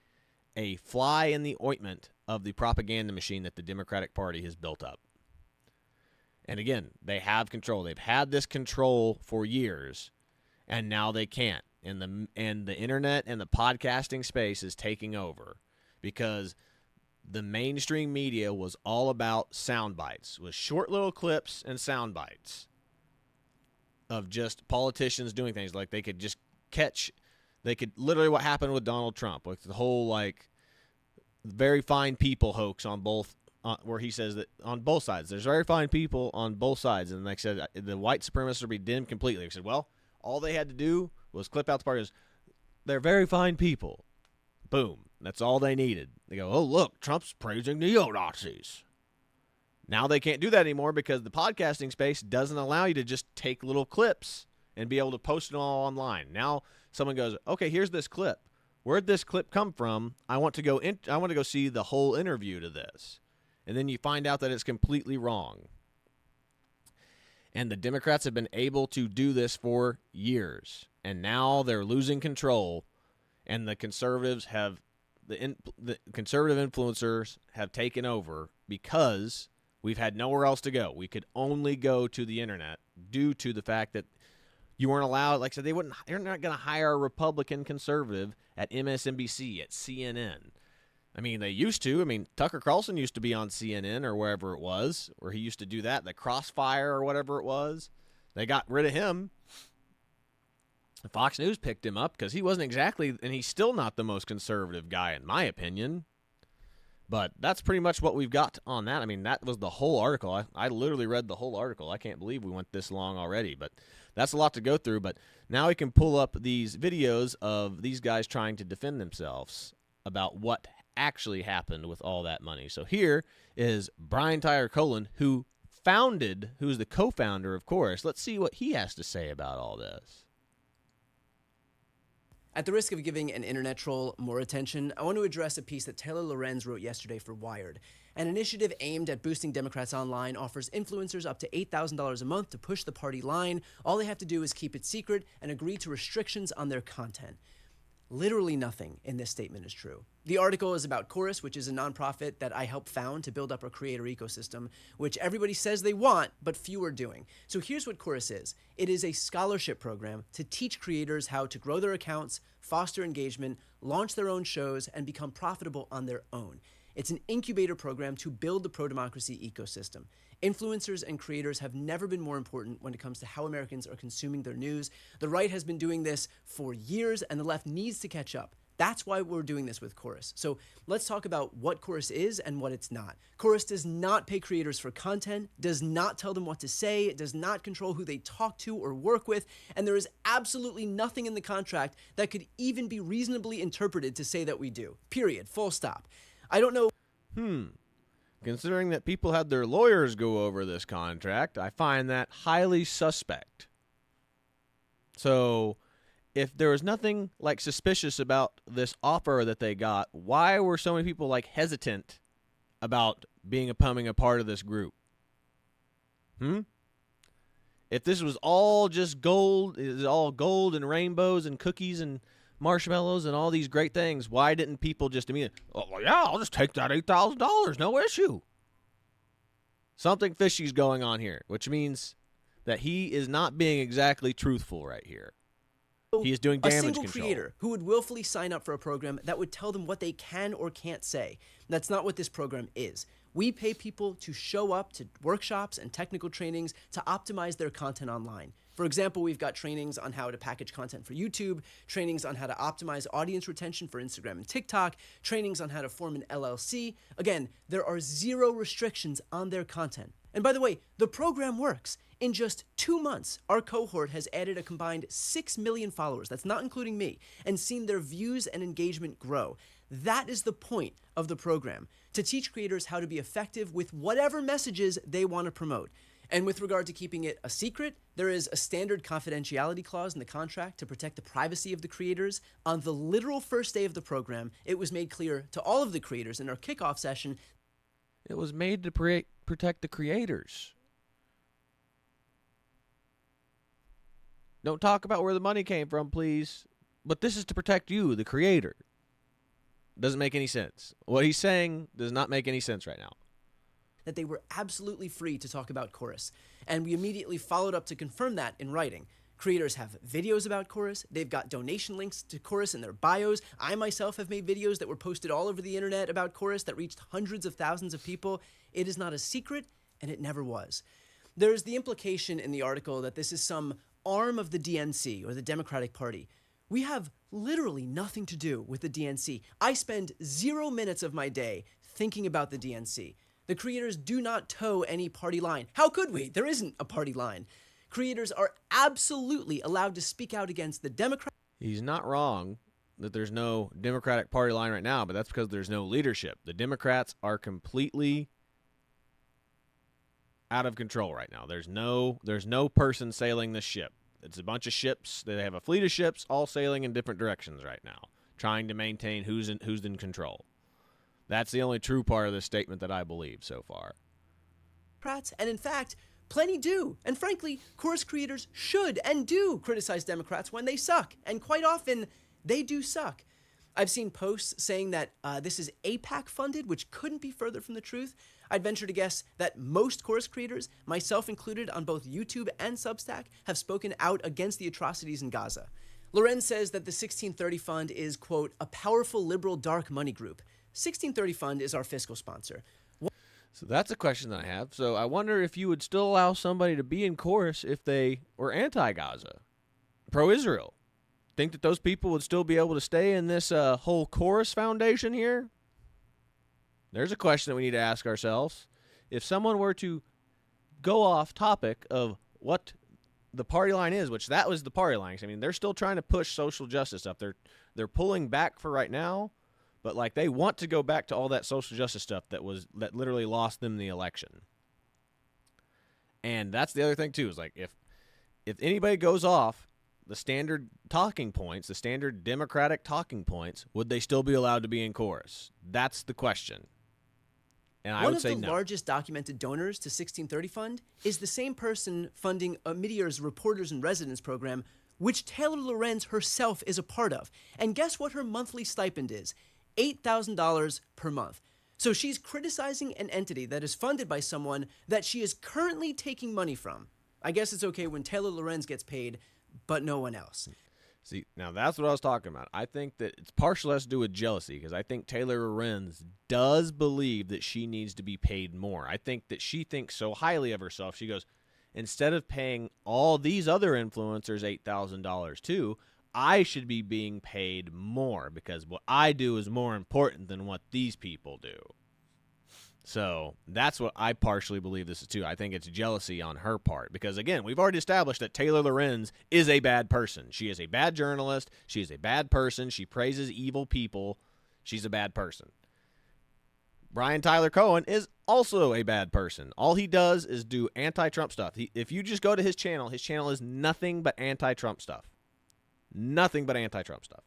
a fly in the ointment of the propaganda machine that the Democratic Party has built up. And again, they have control. They've had this control for years, and now they can't. And the internet and the podcasting space is taking over because the mainstream media was all about sound bites, with short little clips and sound bites of just politicians doing things. Like they could literally what happened with Donald Trump, like the whole like very fine people hoax on both, where he says that on both sides, there's very fine people on both sides. And like I said, the white supremacists will be dimmed completely. He said, well, all they had to do was clip out the part is they're very fine people. Boom. That's all they needed. They go, oh, look, Trump's praising neo-Nazis. Now they can't do that anymore because the podcasting space doesn't allow you to just take little clips and be able to post it all online. Now someone goes, okay, here's this clip. Where'd this clip come from? I want to go see the whole interview to this. And then you find out that it's completely wrong. And the Democrats have been able to do this for years. And now they're losing control. And the conservatives have, the conservative influencers have taken over because we've had nowhere else to go. We could only go to the internet due to the fact that you weren't allowed, like I said, they're not going to hire a Republican conservative at MSNBC, at CNN. I mean, they used to. I mean, Tucker Carlson used to be on CNN or wherever it was, where he used to do that, the Crossfire or whatever it was. They got rid of him. Fox News picked him up because he wasn't exactly, and he's still not the most conservative guy in my opinion. But that's pretty much what we've got on that. I mean, that was the whole article. I literally read the whole article. I can't believe we went this long already, but that's a lot to go through. But now we can pull up these videos of these guys trying to defend themselves about what actually happened with all that money. So here is Brian Tyler Cohen, who's the co-founder of Chorus. Let's see what he has to say about all this. At the risk of giving an internet troll more attention, I want to address a piece that Taylor Lorenz wrote yesterday for Wired. An initiative aimed at boosting Democrats online offers influencers up to $8,000 a month to push the party line. All they have to do is keep it secret and agree to restrictions on their content. Literally nothing in this statement is true. The article is about Chorus, which is a nonprofit that I helped found to build up a creator ecosystem, which everybody says they want, but few are doing. So here's what Chorus is. It is a scholarship program to teach creators how to grow their accounts, foster engagement, launch their own shows, and become profitable on their own. It's an incubator program to build the pro-democracy ecosystem. Influencers and creators have never been more important when it comes to how Americans are consuming their news. The right has been doing this for years, and the left needs to catch up. That's why we're doing this with Chorus. So let's talk about what Chorus is and what it's not. Chorus does not pay creators for content, does not tell them what to say, it does not control who they talk to or work with, and there is absolutely nothing in the contract that could even be reasonably interpreted to say that we do. Period. Full stop. I don't know. Considering that people had their lawyers go over this contract, I find that highly suspect. So, if there was nothing like suspicious about this offer that they got, why were so many people like hesitant about becoming a part of this group? If this was all just gold, is all gold and rainbows and cookies and marshmallows and all these great things, why didn't people just immediately, oh, well, yeah, I'll just take that $8,000, no issue? Something fishy's going on here, which means that he is not being exactly truthful right here. He is doing damage control. A single control. creator who would willfully sign up for a program that would tell them what they can or can't say. That's not what this program is. We pay people to show up to workshops and technical trainings to optimize their content online. For example, we've got trainings on how to package content for YouTube, trainings on how to optimize audience retention for Instagram and TikTok, trainings on how to form an LLC. Again, there are zero restrictions on their content. And by the way, the program works. In just 2 months, our cohort has added a combined 6 million followers, that's not including me, and seen their views and engagement grow. That is the point of the program, to teach creators how to be effective with whatever messages they want to promote. And with regard to keeping it a secret, there is a standard confidentiality clause in the contract to protect the privacy of the creators. On the literal first day of the program, it was made clear to all of the creators in our kickoff session. It was made to protect the creators. Don't talk about where the money came from, please. But this is to protect you, the creator. Doesn't make any sense. What he's saying does not make any sense right now. That they were absolutely free to talk about Chorus. And we immediately followed up to confirm that in writing. Creators have videos about Chorus. They've got donation links to Chorus in their bios. I myself have made videos that were posted all over the internet about Chorus that reached hundreds of thousands of people. It is not a secret, and it never was. There's the implication in the article that this is some arm of the DNC, or the Democratic Party. We have literally nothing to do with the DNC. I spend 0 minutes of my day thinking about the DNC. The creators do not toe any party line. How could we? There isn't a party line. Creators are absolutely allowed to speak out against the Democrats. He's not wrong that there's no Democratic Party line right now, but that's because there's no leadership. The Democrats are completely out of control right now. There's no person sailing the ship. It's a bunch of ships. They have a fleet of ships all sailing in different directions right now, trying to maintain who's in control. That's the only true part of this statement that I believe so far. And in fact, plenty do. And frankly, Chorus creators should and do criticize Democrats when they suck. And quite often, they do suck. I've seen posts saying that this is APAC funded, which couldn't be further from the truth. I'd venture to guess that most Chorus creators, myself included on both YouTube and Substack, have spoken out against the atrocities in Gaza. Lorenz says that the 1630 Fund is, quote, a powerful liberal dark money group. 1630 Fund is our fiscal sponsor. So that's a question that I have. So I wonder if you would still allow somebody to be in Chorus if they were anti-Gaza, pro-Israel. Think that those people would still be able to stay in this whole Chorus foundation here? There's a question that we need to ask ourselves. If someone were to go off topic of what the party line is, which that was the party line. I mean, they're still trying to push social justice up. They're pulling back for right now, but like they want to go back to all that social justice stuff that literally lost them the election. And that's the other thing too, is like if anybody goes off the standard talking points, the standard Democratic talking points, would they still be allowed to be in chorus? That's the question. And I would say no. One of the largest documented donors to 1630 Fund is the same person funding Meteor's Reporters in Residence program, which Taylor Lorenz herself is a part of. And guess what her monthly stipend is? $8,000 per month. So she's criticizing an entity that is funded by someone that she is currently taking money from. I guess it's okay when Taylor Lorenz gets paid, but no one else. See, now that's what I was talking about. I think that it's partially has to do with jealousy, because I think Taylor Lorenz does believe that she needs to be paid more. I think that she thinks so highly of herself. She goes, instead of paying all these other influencers $8,000 too, I should be being paid more because what I do is more important than what these people do. So that's what I partially believe this is too. I think it's jealousy on her part because, again, we've already established that Taylor Lorenz is a bad person. She is a bad journalist. She is a bad person. She praises evil people. She's a bad person. Brian Tyler Cohen is also a bad person. All he does is do anti-Trump stuff. If you just go to his channel is nothing but anti-Trump stuff. Nothing but anti-Trump stuff.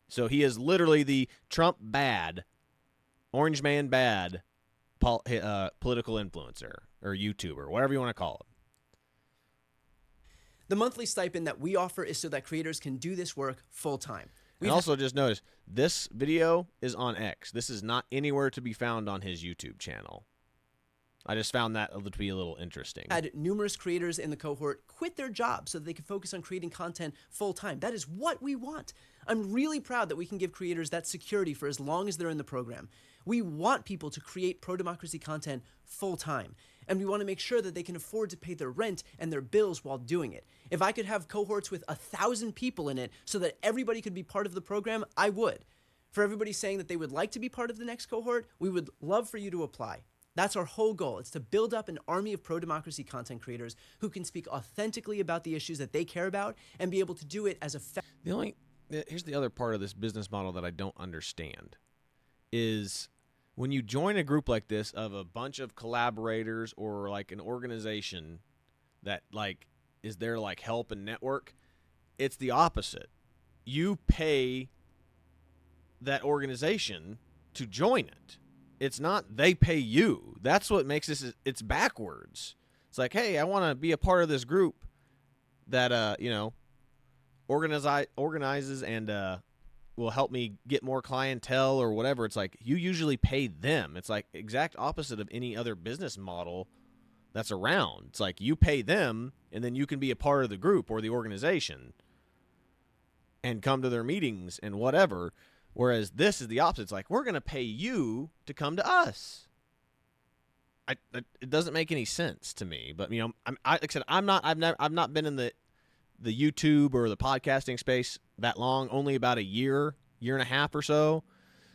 So he is literally the Trump bad, orange man bad political influencer or YouTuber, whatever you want to call it. The monthly stipend that we offer is so that creators can do this work full time. And also just notice, this video is on X. This is not anywhere to be found on his YouTube channel. I just found that to be a little interesting. Had numerous creators in the cohort quit their jobs so that they could focus on creating content full time. That is what we want. I'm really proud that we can give creators that security for as long as they're in the program. We want people to create pro-democracy content full time. And we want to make sure that they can afford to pay their rent and their bills while doing it. If I could have cohorts with 1,000 people in it so that everybody could be part of the program, I would. For everybody saying that they would like to be part of the next cohort, we would love for you to apply. That's our whole goal. It's to build up an army of pro-democracy content creators who can speak authentically about the issues that they care about and be able to do it as effectively. Here's the other part of this business model that I don't understand is when you join a group like this of a bunch of collaborators or like an organization that like is there to like help and network, it's the opposite. You pay that organization to join it. It's not they pay you. That's what makes this, it's backwards. It's like, hey, I want to be a part of this group that, organizes and will help me get more clientele or whatever. It's like you usually pay them. It's like exact opposite of any other business model that's around. It's like you pay them and then you can be a part of the group or the organization and come to their meetings and whatever. Whereas this is the opposite. It's like we're going to pay you to come to us. It doesn't make any sense to me. But like I said, I've not been in the YouTube or the podcasting space that long. Only about a year and a half or so.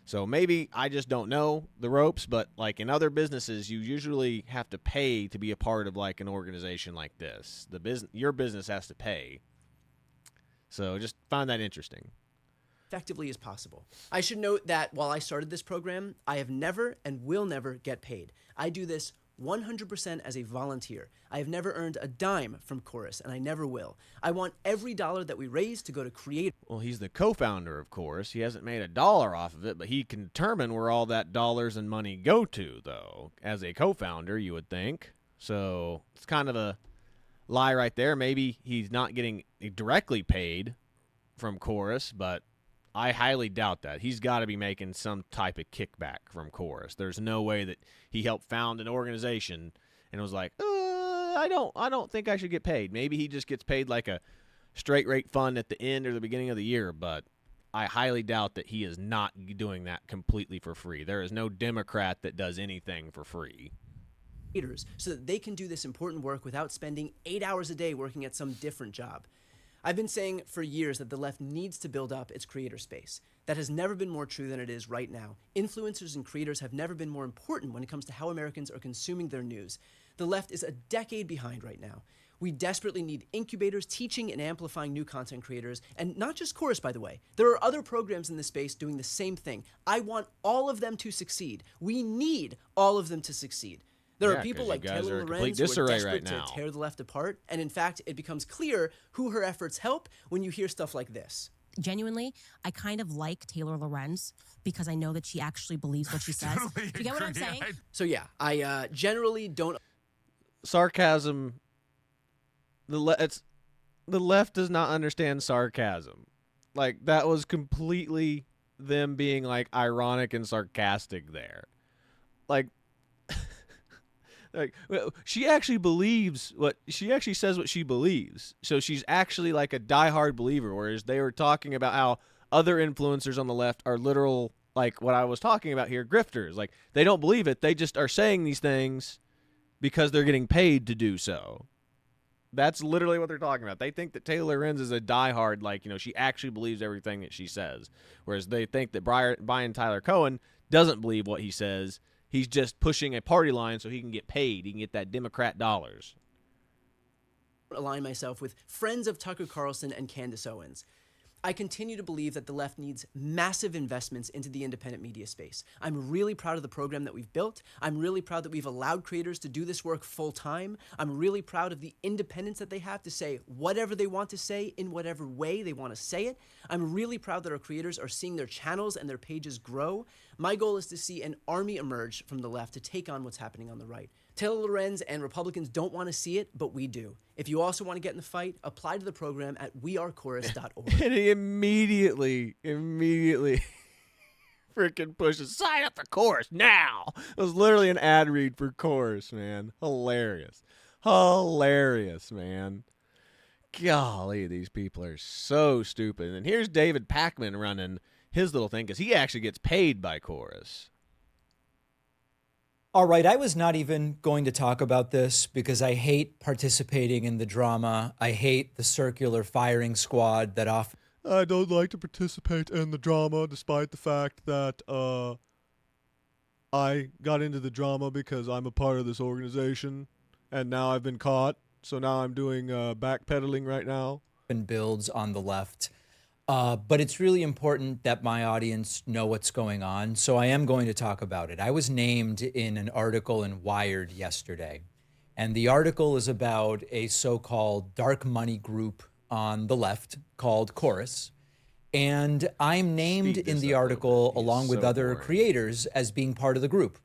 So maybe I just don't know the ropes. But like in other businesses, you usually have to pay to be a part of like an organization like this. Your business has to pay. So just find that interesting. Effectively as possible. I should note that while I started this program, I have never and will never get paid. I do this 100% as a volunteer. I have never earned a dime from Chorus, and I never will. I want every dollar that we raise to go to create. Well, he's the co-founder of Chorus. He hasn't made a dollar off of it, but he can determine where all that dollars and money go to, though. As a co-founder, you would think. So it's kind of a lie right there. Maybe he's not getting directly paid from Chorus, but I highly doubt that. He's got to be making some type of kickback from Chorus. There's no way that he helped found an organization and was like, I don't think I should get paid. Maybe he just gets paid like a straight rate fund at the end or the beginning of the year, but I highly doubt that he is not doing that completely for free. There is no Democrat that does anything for free. So that they can do this important work without spending 8 hours a day working at some different job. I've been saying for years that the left needs to build up its creator space. That has never been more true than it is right now. Influencers and creators have never been more important when it comes to how Americans are consuming their news. The left is a decade behind right now. We desperately need incubators teaching and amplifying new content creators, and not just Chorus, by the way. There are other programs in this space doing the same thing. I want all of them to succeed. We need all of them to succeed. There are people like Taylor Lorenz who are desperate to tear the left apart, and in fact, it becomes clear who her efforts help when you hear stuff like this. Genuinely, I kind of like Taylor Lorenz because I know that she actually believes what she says. Do you get what I'm saying? So yeah, I generally don't... Sarcasm, the left does not understand sarcasm. Like, that was completely them being, like, ironic and sarcastic there. Like, she actually says what she believes. So she's actually like a diehard believer, whereas they were talking about how other influencers on the left are literal, like what I was talking about here, grifters. Like, they don't believe it. They just are saying these things because they're getting paid to do so. That's literally what they're talking about. They think that Taylor Lorenz is a diehard, like, she actually believes everything that she says. Whereas they think that Brian Tyler Cohen doesn't believe what he says. He's just pushing a party line so he can get paid. He can get that Democrat dollars. Align myself with friends of Tucker Carlson and Candace Owens. I continue to believe that the left needs massive investments into the independent media space. I'm really proud of the program that we've built. I'm really proud that we've allowed creators to do this work full time. I'm really proud of the independence that they have to say whatever they want to say in whatever way they want to say it. I'm really proud that our creators are seeing their channels and their pages grow. My goal is to see an army emerge from the left to take on what's happening on the right. Taylor Lorenz and Republicans don't want to see it, but we do. If you also want to get in the fight, apply to the program at wearechorus.org. And he immediately freaking pushes, sign up for Chorus now. It was literally an ad read for Chorus, man. Hilarious, man. Golly, these people are so stupid. And here's David Pakman running his little thing because he actually gets paid by Chorus. All right, I was not even going to talk about this because I hate participating in the drama. I hate the circular firing squad that often... I don't like to participate in the drama despite the fact that I got into the drama because I'm a part of this organization and now I've been caught. So now I'm doing backpedaling right now. And builds on the left. But it's really important that my audience know what's going on, so I am going to talk about it. I was named in an article in Wired yesterday, and the article is about a so-called dark money group on the left called Chorus, and I'm named in the article along with other creators as being part of the group.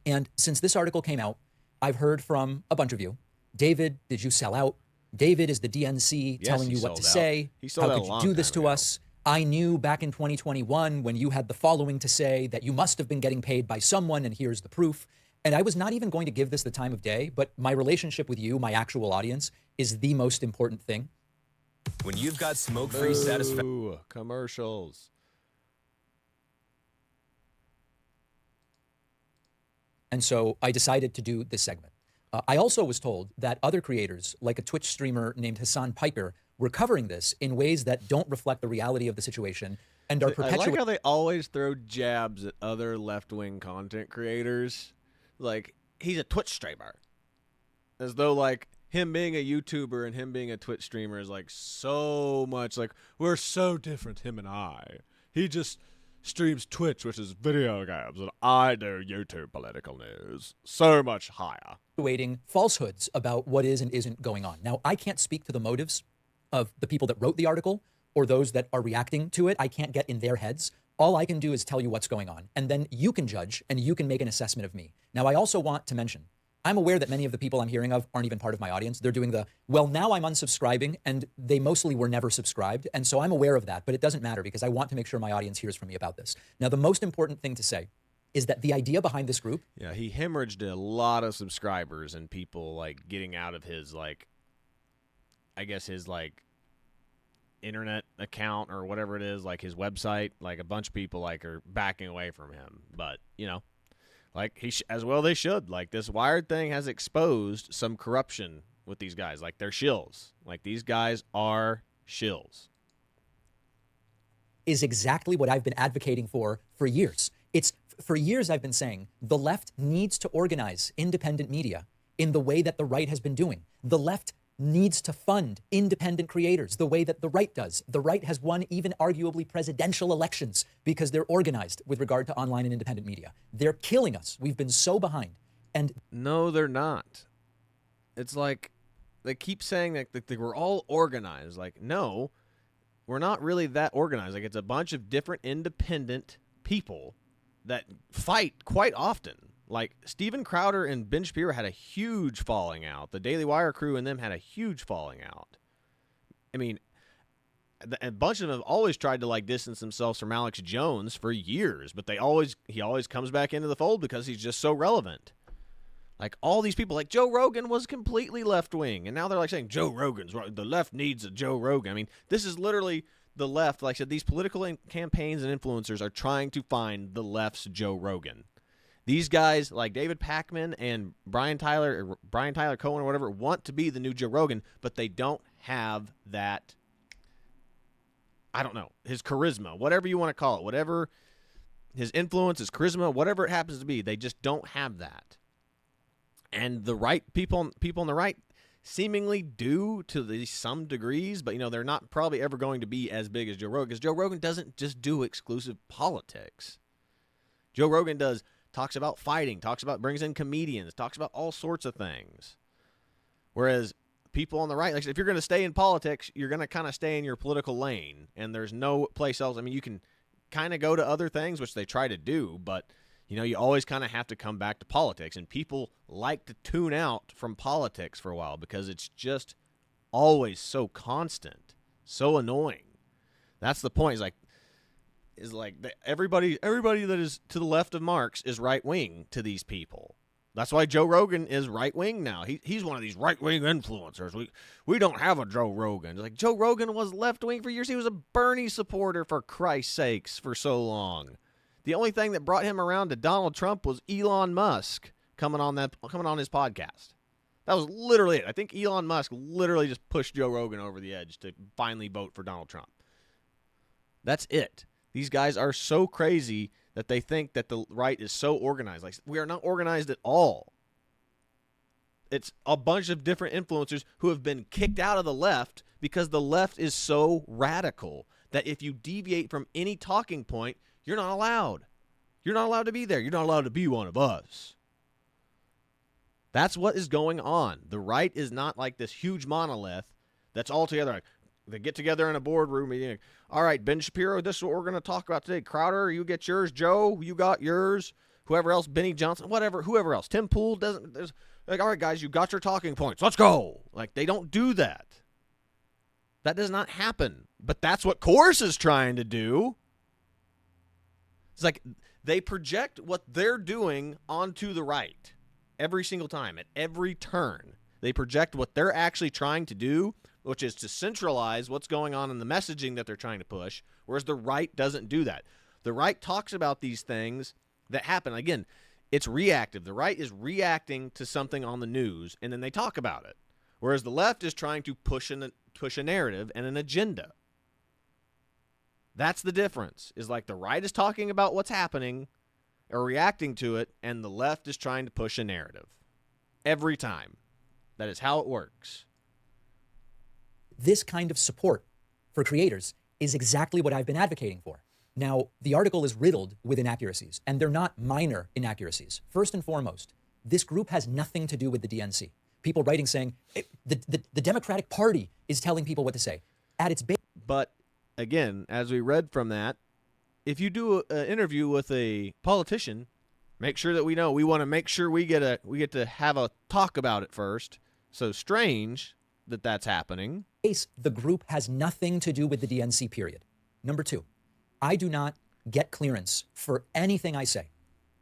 And since this article came out, I've heard from a bunch of you. David, did you sell out? David is the DNC telling you what to say. How could you do this to us? I knew back in 2021 when you had the following to say that you must have been getting paid by someone, and here's the proof. And I was not even going to give this the time of day, but my relationship with you, my actual audience, is the most important thing. When you've got smoke-free satisfaction. Commercials. And so I decided to do this segment. I also was told that other creators, like a Twitch streamer named Hassan Piker, were covering this in ways that don't reflect the reality of the situation and are perpetuating... I like how they always throw jabs at other left-wing content creators. Like, he's a Twitch streamer. As though, like, him being a YouTuber and him being a Twitch streamer is, like, so much... Like, we're so different, him and I. He just streams Twitch, which is video games, and I do YouTube political news. So much higher. Falsehoods about what is and isn't going on. Now, I can't speak to the motives of the people that wrote the article or those that are reacting to it. I can't get in their heads. All I can do is tell you what's going on, and then you can judge and you can make an assessment of me. Now, I also want to mention, I'm aware that many of the people I'm hearing of aren't even part of my audience. They're doing well, now I'm unsubscribing, and they mostly were never subscribed, and so I'm aware of that, but it doesn't matter because I want to make sure my audience hears from me about this. Now, the most important thing to say is that the idea behind this group... Yeah, he hemorrhaged a lot of subscribers and people, like, getting out of his, like, I guess his, like, internet account or whatever it is, like his website. Like, a bunch of people, like, are backing away from him. But, like, as well they should. Like, this Wired thing has exposed some corruption with these guys. Like, they're shills. Like, these guys are shills. Is exactly what I've been advocating for years. For years, I've been saying the left needs to organize independent media in the way that the right has been doing. The left needs to fund independent creators the way that the right does. The right has won even arguably presidential elections because they're organized with regard to online and independent media. They're killing us. We've been so behind. And No, they're not. It's like they keep saying that we're all organized. Like, no, we're not really that organized. Like, it's a bunch of different independent people that fight quite often. Like, Steven Crowder and Ben Shapiro had a huge falling out. The Daily Wire crew and them had a huge falling out. I mean, a bunch of them have always tried to, like, distance themselves from Alex Jones for years, but he always comes back into the fold because he's just so relevant. Like, all these people, like Joe Rogan was completely left-wing, and now they're like saying Joe Rogan's right. The left needs a Joe Rogan. I mean, this is literally the left. Like I said, these political campaigns and influencers are trying to find the left's Joe Rogan. These guys, like David Pakman and Brian Tyler Cohen or whatever, want to be the new Joe Rogan, but they don't have that, I don't know, his charisma, whatever you want to call it, whatever his influence, his charisma, whatever it happens to be, they just don't have that. And the right people on the right seemingly do to some degrees, but they're not probably ever going to be as big as Joe Rogan, because Joe Rogan doesn't just do exclusive politics. Joe Rogan talks about fighting, brings in comedians, talks about all sorts of things. Whereas people on the right, like if you're going to stay in politics, you're going to kind of stay in your political lane, and there's no place else. I mean, you can kind of go to other things, which they try to do, but you always kind of have to come back to politics, and people like to tune out from politics for a while because it's just always so constant, so annoying. That's the point. Everybody that is to the left of Marx is right wing to these people. That's why Joe Rogan is right wing now. He's one of these right wing influencers. We don't have a Joe Rogan. It's like Joe Rogan was left wing for years. He was a Bernie supporter, for Christ's sakes, for so long. The only thing that brought him around to Donald Trump was Elon Musk coming on his podcast. That was literally it. I think Elon Musk literally just pushed Joe Rogan over the edge to finally vote for Donald Trump. That's it. These guys are so crazy that they think that the right is so organized. Like, we are not organized at all. It's a bunch of different influencers who have been kicked out of the left because the left is so radical that if you deviate from any talking point, you're not allowed. You're not allowed to be there. You're not allowed to be one of us. That's what is going on. The right is not like this huge monolith that's all together. Like, they get together in a boardroom meeting. Like, all right, Ben Shapiro, this is what we're going to talk about today. Crowder, you get yours. Joe, you got yours. Whoever else, Benny Johnson, whatever, whoever else. Tim Pool doesn't. There's like, all right, guys, you got your talking points. Let's go. Like, they don't do that. That does not happen. But that's what Chorus is trying to do. It's like they project what they're doing onto the right every single time, at every turn. They project what they're actually trying to do, which is to centralize what's going on in the messaging that they're trying to push, whereas the right doesn't do that. The right talks about these things that happen. Again, it's reactive. The right is reacting to something on the news, and then they talk about it, whereas the left is trying to push a narrative and an agenda. That's the difference, is like the right is talking about what's happening or reacting to it, and the left is trying to push a narrative. Every time. That is how it works. This kind of support for creators is exactly what I've been advocating for. Now, the article is riddled with inaccuracies, and they're not minor inaccuracies. First and foremost, this group has nothing to do with the DNC. People writing saying, the Democratic Party is telling people what to say. At its base. But again, as we read from that, if you do an interview with a politician, make sure that we know. We want to make sure we get to have a talk about it first. So strange that that's happening. The group has nothing to do with the DNC, period. Number two, I do not get clearance for anything I say.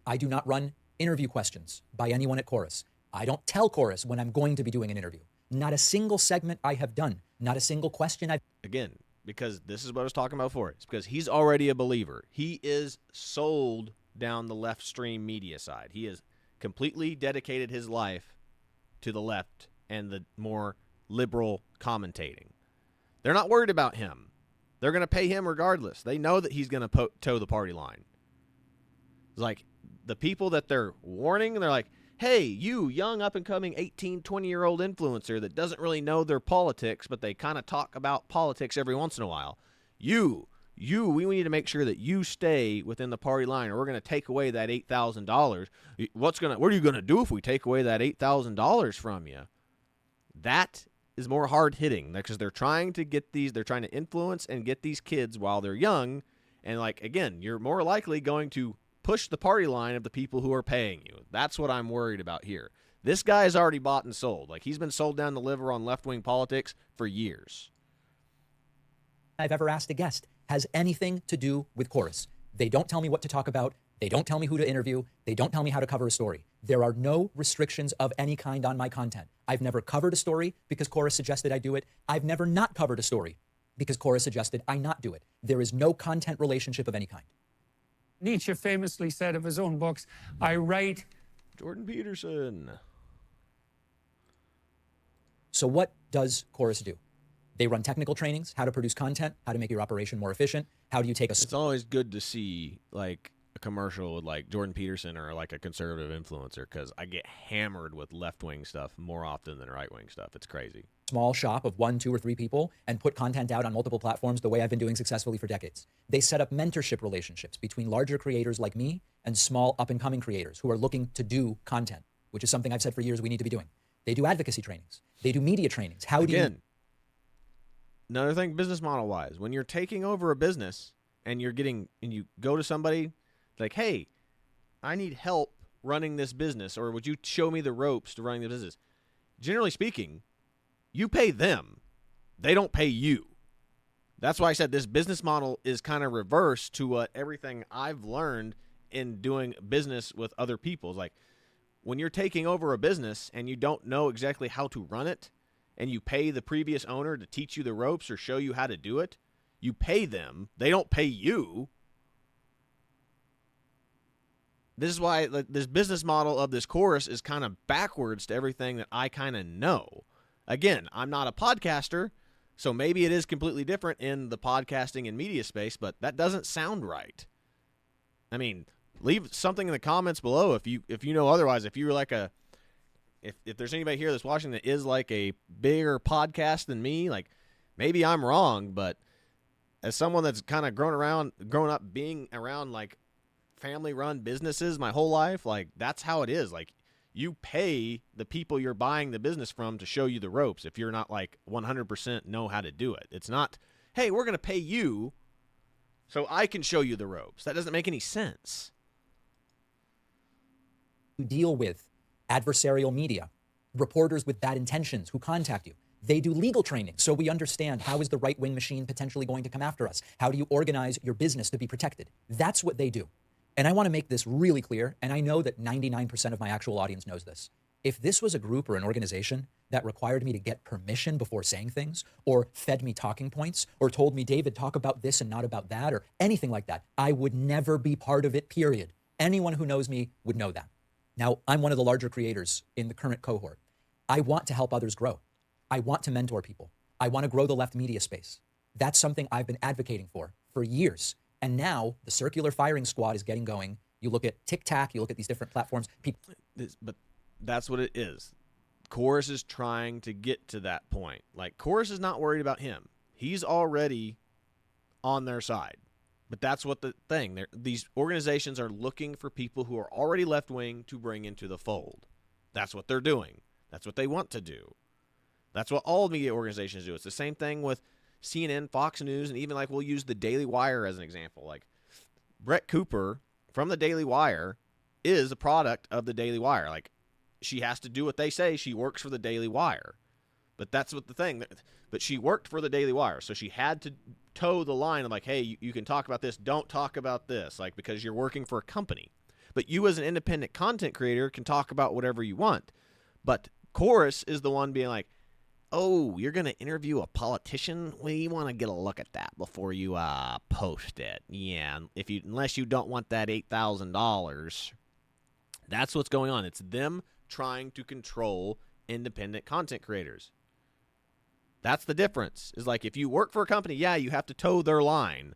I do not run interview questions by anyone at Chorus. I don't tell Chorus when I'm going to be doing an interview. Not a single segment I have done. Not a single question I've... Again, because this is what I was talking about before. It's because he's already a believer. He is sold down the left stream media side. He has completely dedicated his life to the left and the more liberal commentating. They're not worried about him. They're going to pay him regardless. They know that he's going to toe the party line. It's like the people that they're warning, they're like, hey, you young up-and-coming 18, 20-year-old influencer that doesn't really know their politics, but they kind of talk about politics every once in a while. We need to make sure that you stay within the party line, or we're going to take away that $8,000. What are you going to do if we take away that $8,000 from you? That is more hard-hitting because they're trying to influence and get these kids while they're young. And, like, again, you're more likely going to push the party line of the people who are paying you. That's what I'm worried about here. This guy is already bought and sold. Like, he's been sold down the liver on left-wing politics for years. I've ever asked a guest has anything to do with Chorus. They don't tell me what to talk about. They don't tell me who to interview. They don't tell me how to cover a story. There are no restrictions of any kind on my content. I've never covered a story because Chorus suggested I do it. I've never not covered a story because Chorus suggested I not do it. There is no content relationship of any kind. Nietzsche famously said of his own books, I write. Jordan Peterson. So what does Chorus do? They run technical trainings, how to produce content, how to make your operation more efficient. How do you take a... It's always good to see, like, a commercial with, like, Jordan Peterson or, like, a conservative influencer, because I get hammered with left-wing stuff more often than right-wing stuff. It's crazy. Small shop of 1, 2, or 3 people and put content out on multiple platforms the way I've been doing successfully for decades. They set up mentorship relationships between larger creators like me and small up-and-coming creators who are looking to do content, which is something I've said for years we need to be doing. They do advocacy trainings. They do media trainings. Another thing, business model wise, when you're taking over a business and you go to somebody like, hey, I need help running this business, or would you show me the ropes to running the business? Generally speaking, you pay them. They don't pay you. That's why I said this business model is kind of reverse to what everything I've learned in doing business with other people. It's like when you're taking over a business and you don't know exactly how to run it, and you pay the previous owner to teach you the ropes or show you how to do it, you pay them. They don't pay you. This is why this business model of this Chorus is kind of backwards to everything that I kind of know. Again, I'm not a podcaster, so maybe it is completely different in the podcasting and media space, but that doesn't sound right. I mean, leave something in the comments below if you know otherwise. If you're like if there's anybody here that's watching that is like a bigger podcast than me, like maybe I'm wrong, but as someone that's kind of grown up being around like family-run businesses my whole life, like that's how it is. Like you pay the people you're buying the business from to show you the ropes if you're not like 100% know how to do it. It's not, hey, we're going to pay you so I can show you the ropes. That doesn't make any sense. Deal with adversarial media, reporters with bad intentions who contact you. They do legal training so we understand how is the right-wing machine potentially going to come after us. How do you organize your business to be protected? That's what they do. And I want to make this really clear, and I know that 99% of my actual audience knows this. If this was a group or an organization that required me to get permission before saying things, or fed me talking points, or told me, David, talk about this and not about that, or anything like that, I would never be part of it, period. Anyone who knows me would know that. Now, I'm one of the larger creators in the current cohort. I want to help others grow. I want to mentor people. I want to grow the left media space. That's something I've been advocating for years. And now the circular firing squad is getting going. You look at TikTok, you look at these different platforms. But that's what it is. Chorus is trying to get to that point. Like, Chorus is not worried about him. He's already on their side. But that's what the thing. These organizations are looking for people who are already left-wing to bring into the fold. That's what they're doing. That's what they want to do. That's what all media organizations do. It's the same thing with CNN, Fox News, and even like we'll use the Daily Wire as an example. Like Brett Cooper from the Daily Wire is a product of the Daily Wire. Like she has to do what they say. She works for the Daily Wire. But that's what the thing. But she worked for the Daily Wire, so she had to toe the line of like, hey, you can talk about this, don't talk about this, like because you're working for a company. But you as an independent content creator can talk about whatever you want. But Chorus is the one being like, oh, you're going to interview a politician? We want to get a look at that before you post it. Yeah, unless you don't want that $8,000. That's what's going on. It's them trying to control independent content creators. That's the difference. Is like if you work for a company, yeah, you have to toe their line.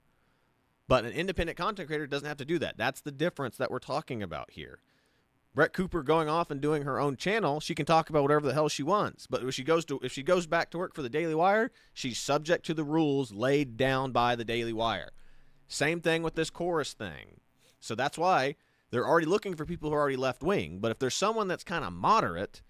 But an independent content creator doesn't have to do that. That's the difference that we're talking about here. Brett Cooper going off and doing her own channel, she can talk about whatever the hell she wants. But if she goes back to work for the Daily Wire, she's subject to the rules laid down by the Daily Wire. Same thing with this chorus thing. So that's why they're already looking for people who are already left wing. But if there's someone that's kind of moderate,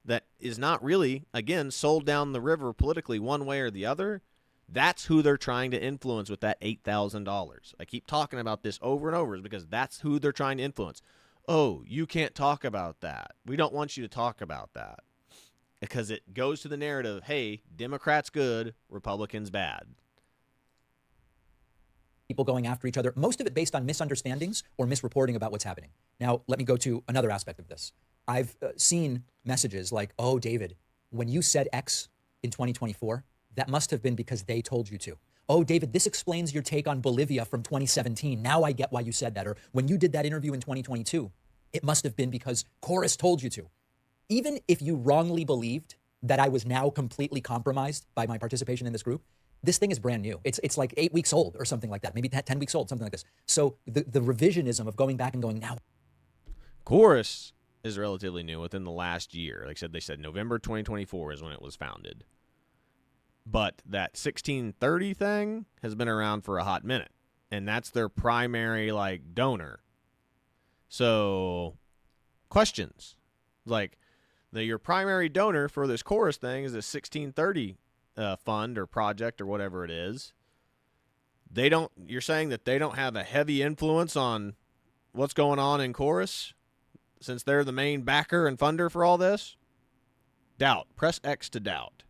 that is not really, again, sold down the river politically one way or the other, that's who they're trying to influence with that $8,000. I keep talking about this over and over because that's who they're trying to influence. Oh, you can't talk about that. We don't want you to talk about that. Because it goes to the narrative, hey, Democrats good, Republicans bad. People going after each other, most of it based on misunderstandings or misreporting about what's happening. Now, let me go to another aspect of this. I've seen messages like, oh, David, when you said X in 2024, that must have been because they told you to. Oh, David, this explains your take on Bolivia from 2017. Now I get why you said that. Or when you did that interview in 2022, it must have been because Chorus told you to. Even if you wrongly believed that I was now completely compromised by my participation in this group, this thing is brand new. It's like 8 weeks old or something like that, maybe 10 weeks old, something like this. So the revisionism of going back and going now. Chorus is relatively new within the last year. Like I said, they said November 2024 is when it was founded. But that 1630 thing has been around for a hot minute. And that's their primary, like, donor. So, questions. Like, your primary donor for this chorus thing is a 1630 fund or project or whatever it is. You're saying that they don't have a heavy influence on what's going on in chorus since they're the main backer and funder for all this? Doubt. Press X to doubt.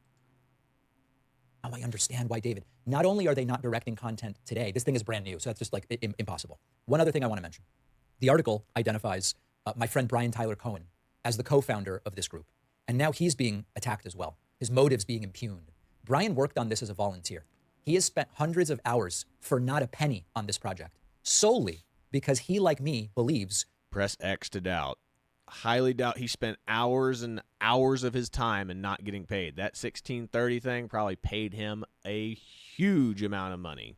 Now I understand why, David. Not only are they not directing content today, this thing is brand new, so that's just like impossible. One other thing I want to mention. The article identifies my friend Brian Tyler Cohen as the co-founder of this group. And now he's being attacked as well. His motives being impugned. Brian worked on this as a volunteer. He has spent hundreds of hours for not a penny on this project, solely because he, like me, believes. Press X to doubt. Highly doubt he spent hours and hours of his time and not getting paid. That 1630 thing probably paid him a huge amount of money.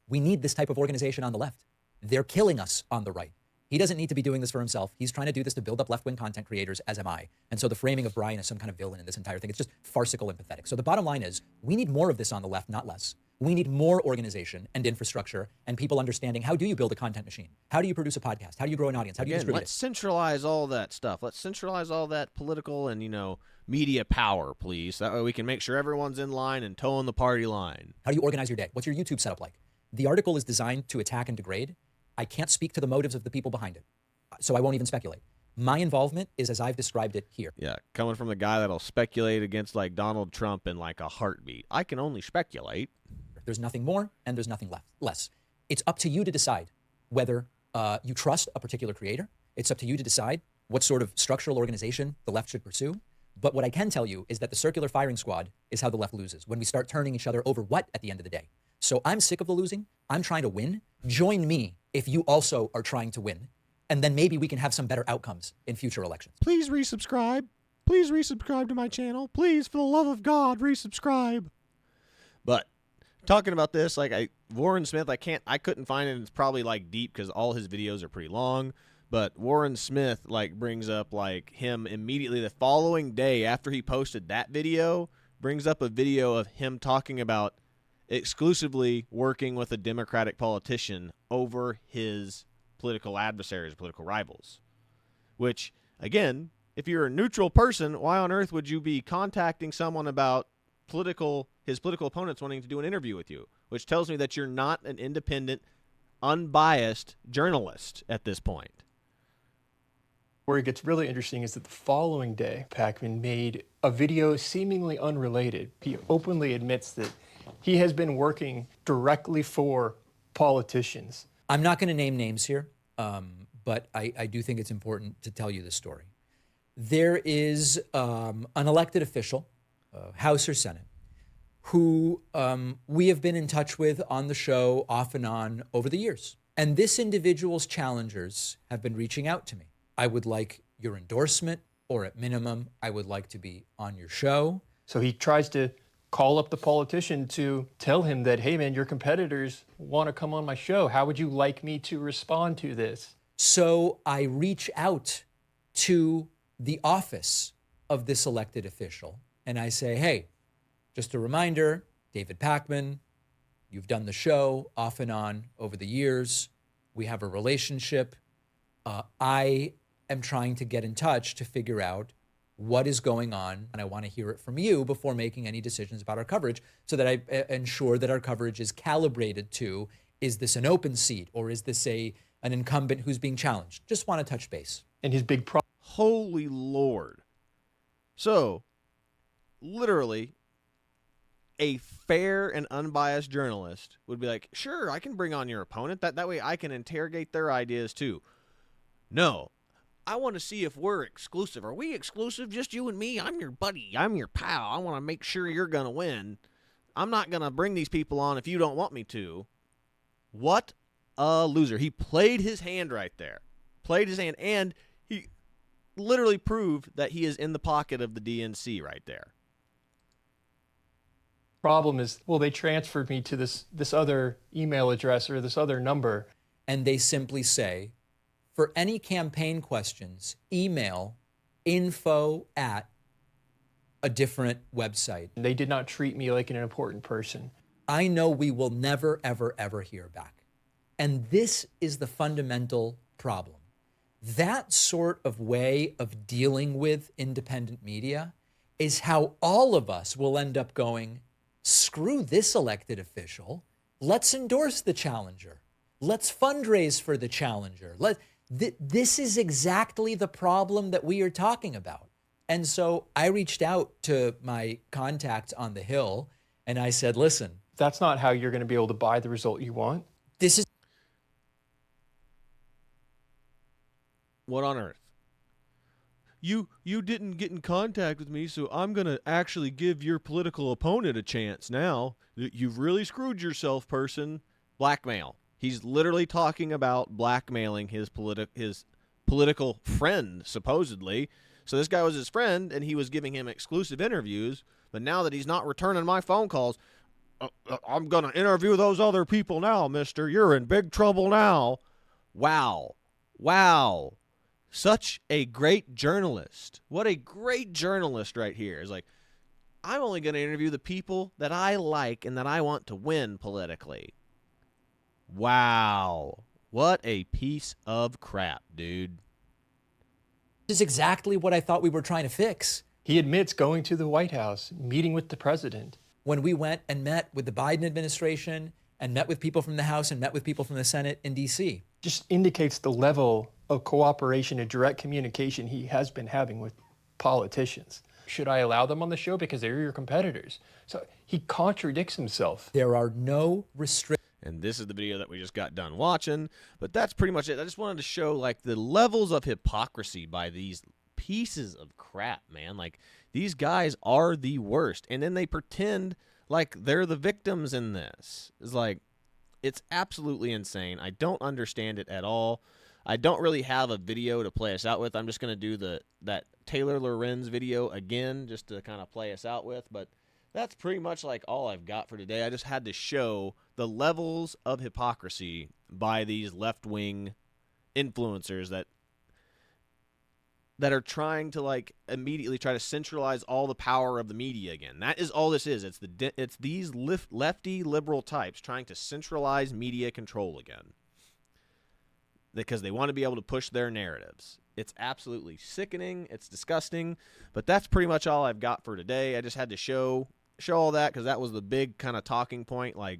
We need this type of organization on the left. They're killing us on the right. He doesn't need to be doing this for himself. He's trying to do this to build up left-wing content creators, as am I. And so the framing of Brian as some kind of villain in this entire thing, it's just farcical and pathetic. So the bottom line is, we need more of this on the left, not less. We need more organization and infrastructure and people understanding, how do you build a content machine? How do you produce a podcast? How do you grow an audience? How do you distribute let's centralize all that stuff. Let's centralize all that political and, media power, please. That way we can make sure everyone's in line and toeing the party line. How do you organize your day? What's your YouTube setup like? The article is designed to attack and degrade. I can't speak to the motives of the people behind it, so I won't even speculate. My involvement is as I've described it here. Yeah, coming from the guy that'll speculate against, like, Donald Trump in, like, a heartbeat. I can only speculate. There's nothing more and there's nothing less. It's up to you to decide whether you trust a particular creator. It's up to you to decide what sort of structural organization the left should pursue. But what I can tell you is that the circular firing squad is how the left loses, when we start turning each other over what at the end of the day. So I'm sick of the losing. I'm trying to win. Join me if you also are trying to win. And then maybe we can have some better outcomes in future elections. Please resubscribe. Please resubscribe to my channel. Please, for the love of God, resubscribe. But talking about this, like Warren Smith, I couldn't find it. It's probably like deep because all his videos are pretty long. But Warren Smith brings up him immediately the following day after he posted that video, brings up a video of him talking about exclusively working with a Democratic politician over his political adversaries, political rivals. Which, again, if you're a neutral person, why on earth would you be contacting someone about his political opponents wanting to do an interview with you? Which tells me that you're not an independent, unbiased journalist at this point. Where it gets really interesting is that the following day, Pacman made a video seemingly unrelated. He openly admits that he has been working directly for politicians. I'm not going to name names here, but I do think it's important to tell you the story. There is an elected official, House or Senate, who we have been in touch with on the show off and on over the years. And this individual's challengers have been reaching out to me. I would like your endorsement, or at minimum, I would like to be on your show. So he tries to call up the politician to tell him that, hey man, your competitors want to come on my show. How would you like me to respond to this? So I reach out to the office of this elected official and I say, hey, just a reminder, David Pakman, you've done the show off and on over the years. We have a relationship. I am trying to get in touch to figure out what is going on, and I want to hear it from you before making any decisions about our coverage so that I ensure that our coverage is calibrated to, is this an open seat or is this an incumbent who's being challenged? Just want to touch base. And his big problem. Holy Lord. So, literally, a fair and unbiased journalist would be like, sure, I can bring on your opponent. That way I can interrogate their ideas too. No. I want to see if we're exclusive. Are we exclusive? Just you and me? I'm your buddy. I'm your pal. I want to make sure you're going to win. I'm not going to bring these people on if you don't want me to. What a loser. He played his hand right there. Played his hand, and he literally proved that he is in the pocket of the DNC right there. Problem is, well, they transferred me to this other email address or this other number. And they simply say, for any campaign questions, email info at a different website. They did not treat me like an important person. I know we will never, ever, ever hear back. And this is the fundamental problem. That sort of way of dealing with independent media is how all of us will end up going, screw this elected official. Let's endorse the challenger. Let's fundraise for the challenger. This is exactly the problem that we are talking about. And so I reached out to my contacts on the Hill and I said, listen, that's not how you're going to be able to buy the result you want. This is what on earth? You didn't get in contact with me, so I'm going to actually give your political opponent a chance now. You've really screwed yourself, person. Blackmail. He's literally talking about blackmailing his political friend, supposedly. So this guy was his friend, and he was giving him exclusive interviews. But now that he's not returning my phone calls, I'm going to interview those other people now, mister. You're in big trouble now. Wow. Wow. Such a great journalist. What a great journalist right here. Is like, I'm only going to interview the people that I like and that I want to win politically. Wow. What a piece of crap, dude. This is exactly what I thought we were trying to fix. He admits going to the White House, meeting with the president. When we went and met with the Biden administration and met with people from the House and met with people from the Senate in D.C. Just indicates the level of cooperation and direct communication he has been having with politicians. Should I allow them on the show because they're your competitors? So he contradicts himself. There are no restrictions. And this is the video that we just got done watching. But that's pretty much it. I just wanted to show like the levels of hypocrisy by these pieces of crap, man. Like these guys are the worst. And then they pretend like they're the victims in this. It's like, it's absolutely insane. I don't understand it at all. I don't really have a video to play us out with. I'm just going to do that Taylor Lorenz video again just to kind of play us out with. But that's pretty much like all I've got for today. I just had to show the levels of hypocrisy by these left-wing influencers that are trying to like immediately try to centralize all the power of the media again. That is all this is. It's these lefty liberal types trying to centralize media control again because they want to be able to push their narratives. It's absolutely sickening. It's disgusting. But that's pretty much all I've got for today. I just had to show all that because that was the big kind of talking point like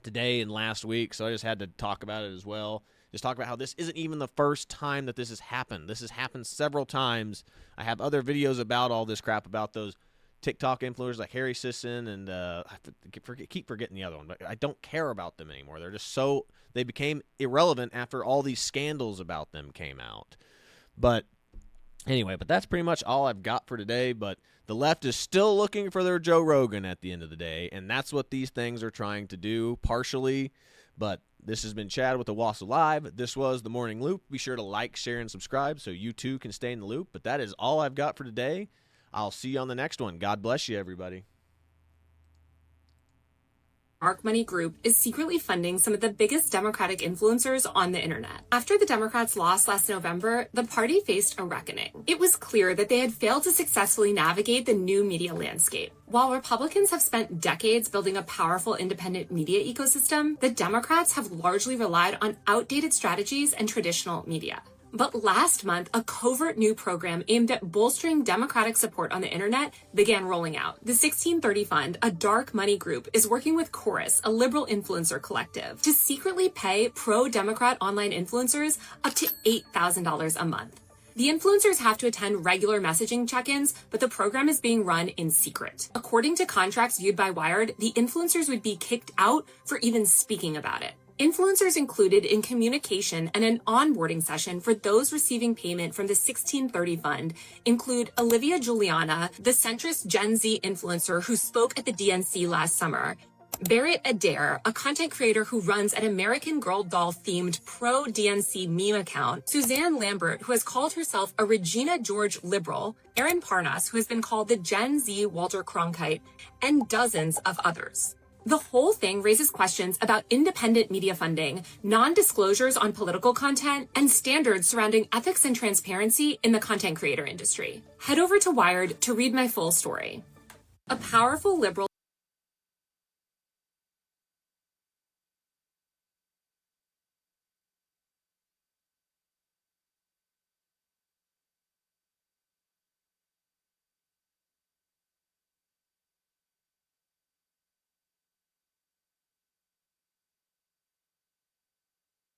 today and last week. So I just had to talk about it as well. Just talk about how this isn't even the first time that this has happened. This has happened several times. I have other videos about all this crap, about those TikTok influencers like Harry Sisson and I keep forgetting the other one, but I don't care about them anymore. They're just they became irrelevant after all these scandals about them came out. But anyway, that's pretty much all I've got for today. But the left is still looking for their Joe Rogan at the end of the day, and that's what these things are trying to do partially. But this has been Chad with Owasso Live. This was The Morning Loop. Be sure to like, share, and subscribe so you too can stay in the loop. But that is all I've got for today. I'll see you on the next one. God bless you, everybody. dark money group is secretly funding some of the biggest Democratic influencers on the internet. After the Democrats lost last November, the party faced a reckoning. It was clear that they had failed to successfully navigate the new media landscape. While Republicans have spent decades building a powerful independent media ecosystem, the Democrats have largely relied on outdated strategies and traditional media. But last month, a covert new program aimed at bolstering Democratic support on the internet began rolling out. The 1630 Fund, a dark money group, is working with Chorus, a liberal influencer collective, to secretly pay pro-Democrat online influencers up to $8,000 a month. The influencers have to attend regular messaging check-ins, but the program is being run in secret. According to contracts viewed by Wired, the influencers would be kicked out for even speaking about it. Influencers included in communication and an onboarding session for those receiving payment from the 1630 Fund include Olivia Juliana, the centrist Gen Z influencer who spoke at the DNC last summer, Barrett Adair, a content creator who runs an American Girl doll themed pro-DNC meme account, Suzanne Lambert, who has called herself a Regina George liberal, Aaron Parnas, who has been called the Gen Z Walter Cronkite, and dozens of others. The whole thing raises questions about independent media funding, non-disclosures on political content, and standards surrounding ethics and transparency in the content creator industry. Head over to Wired to read my full story. A powerful liberal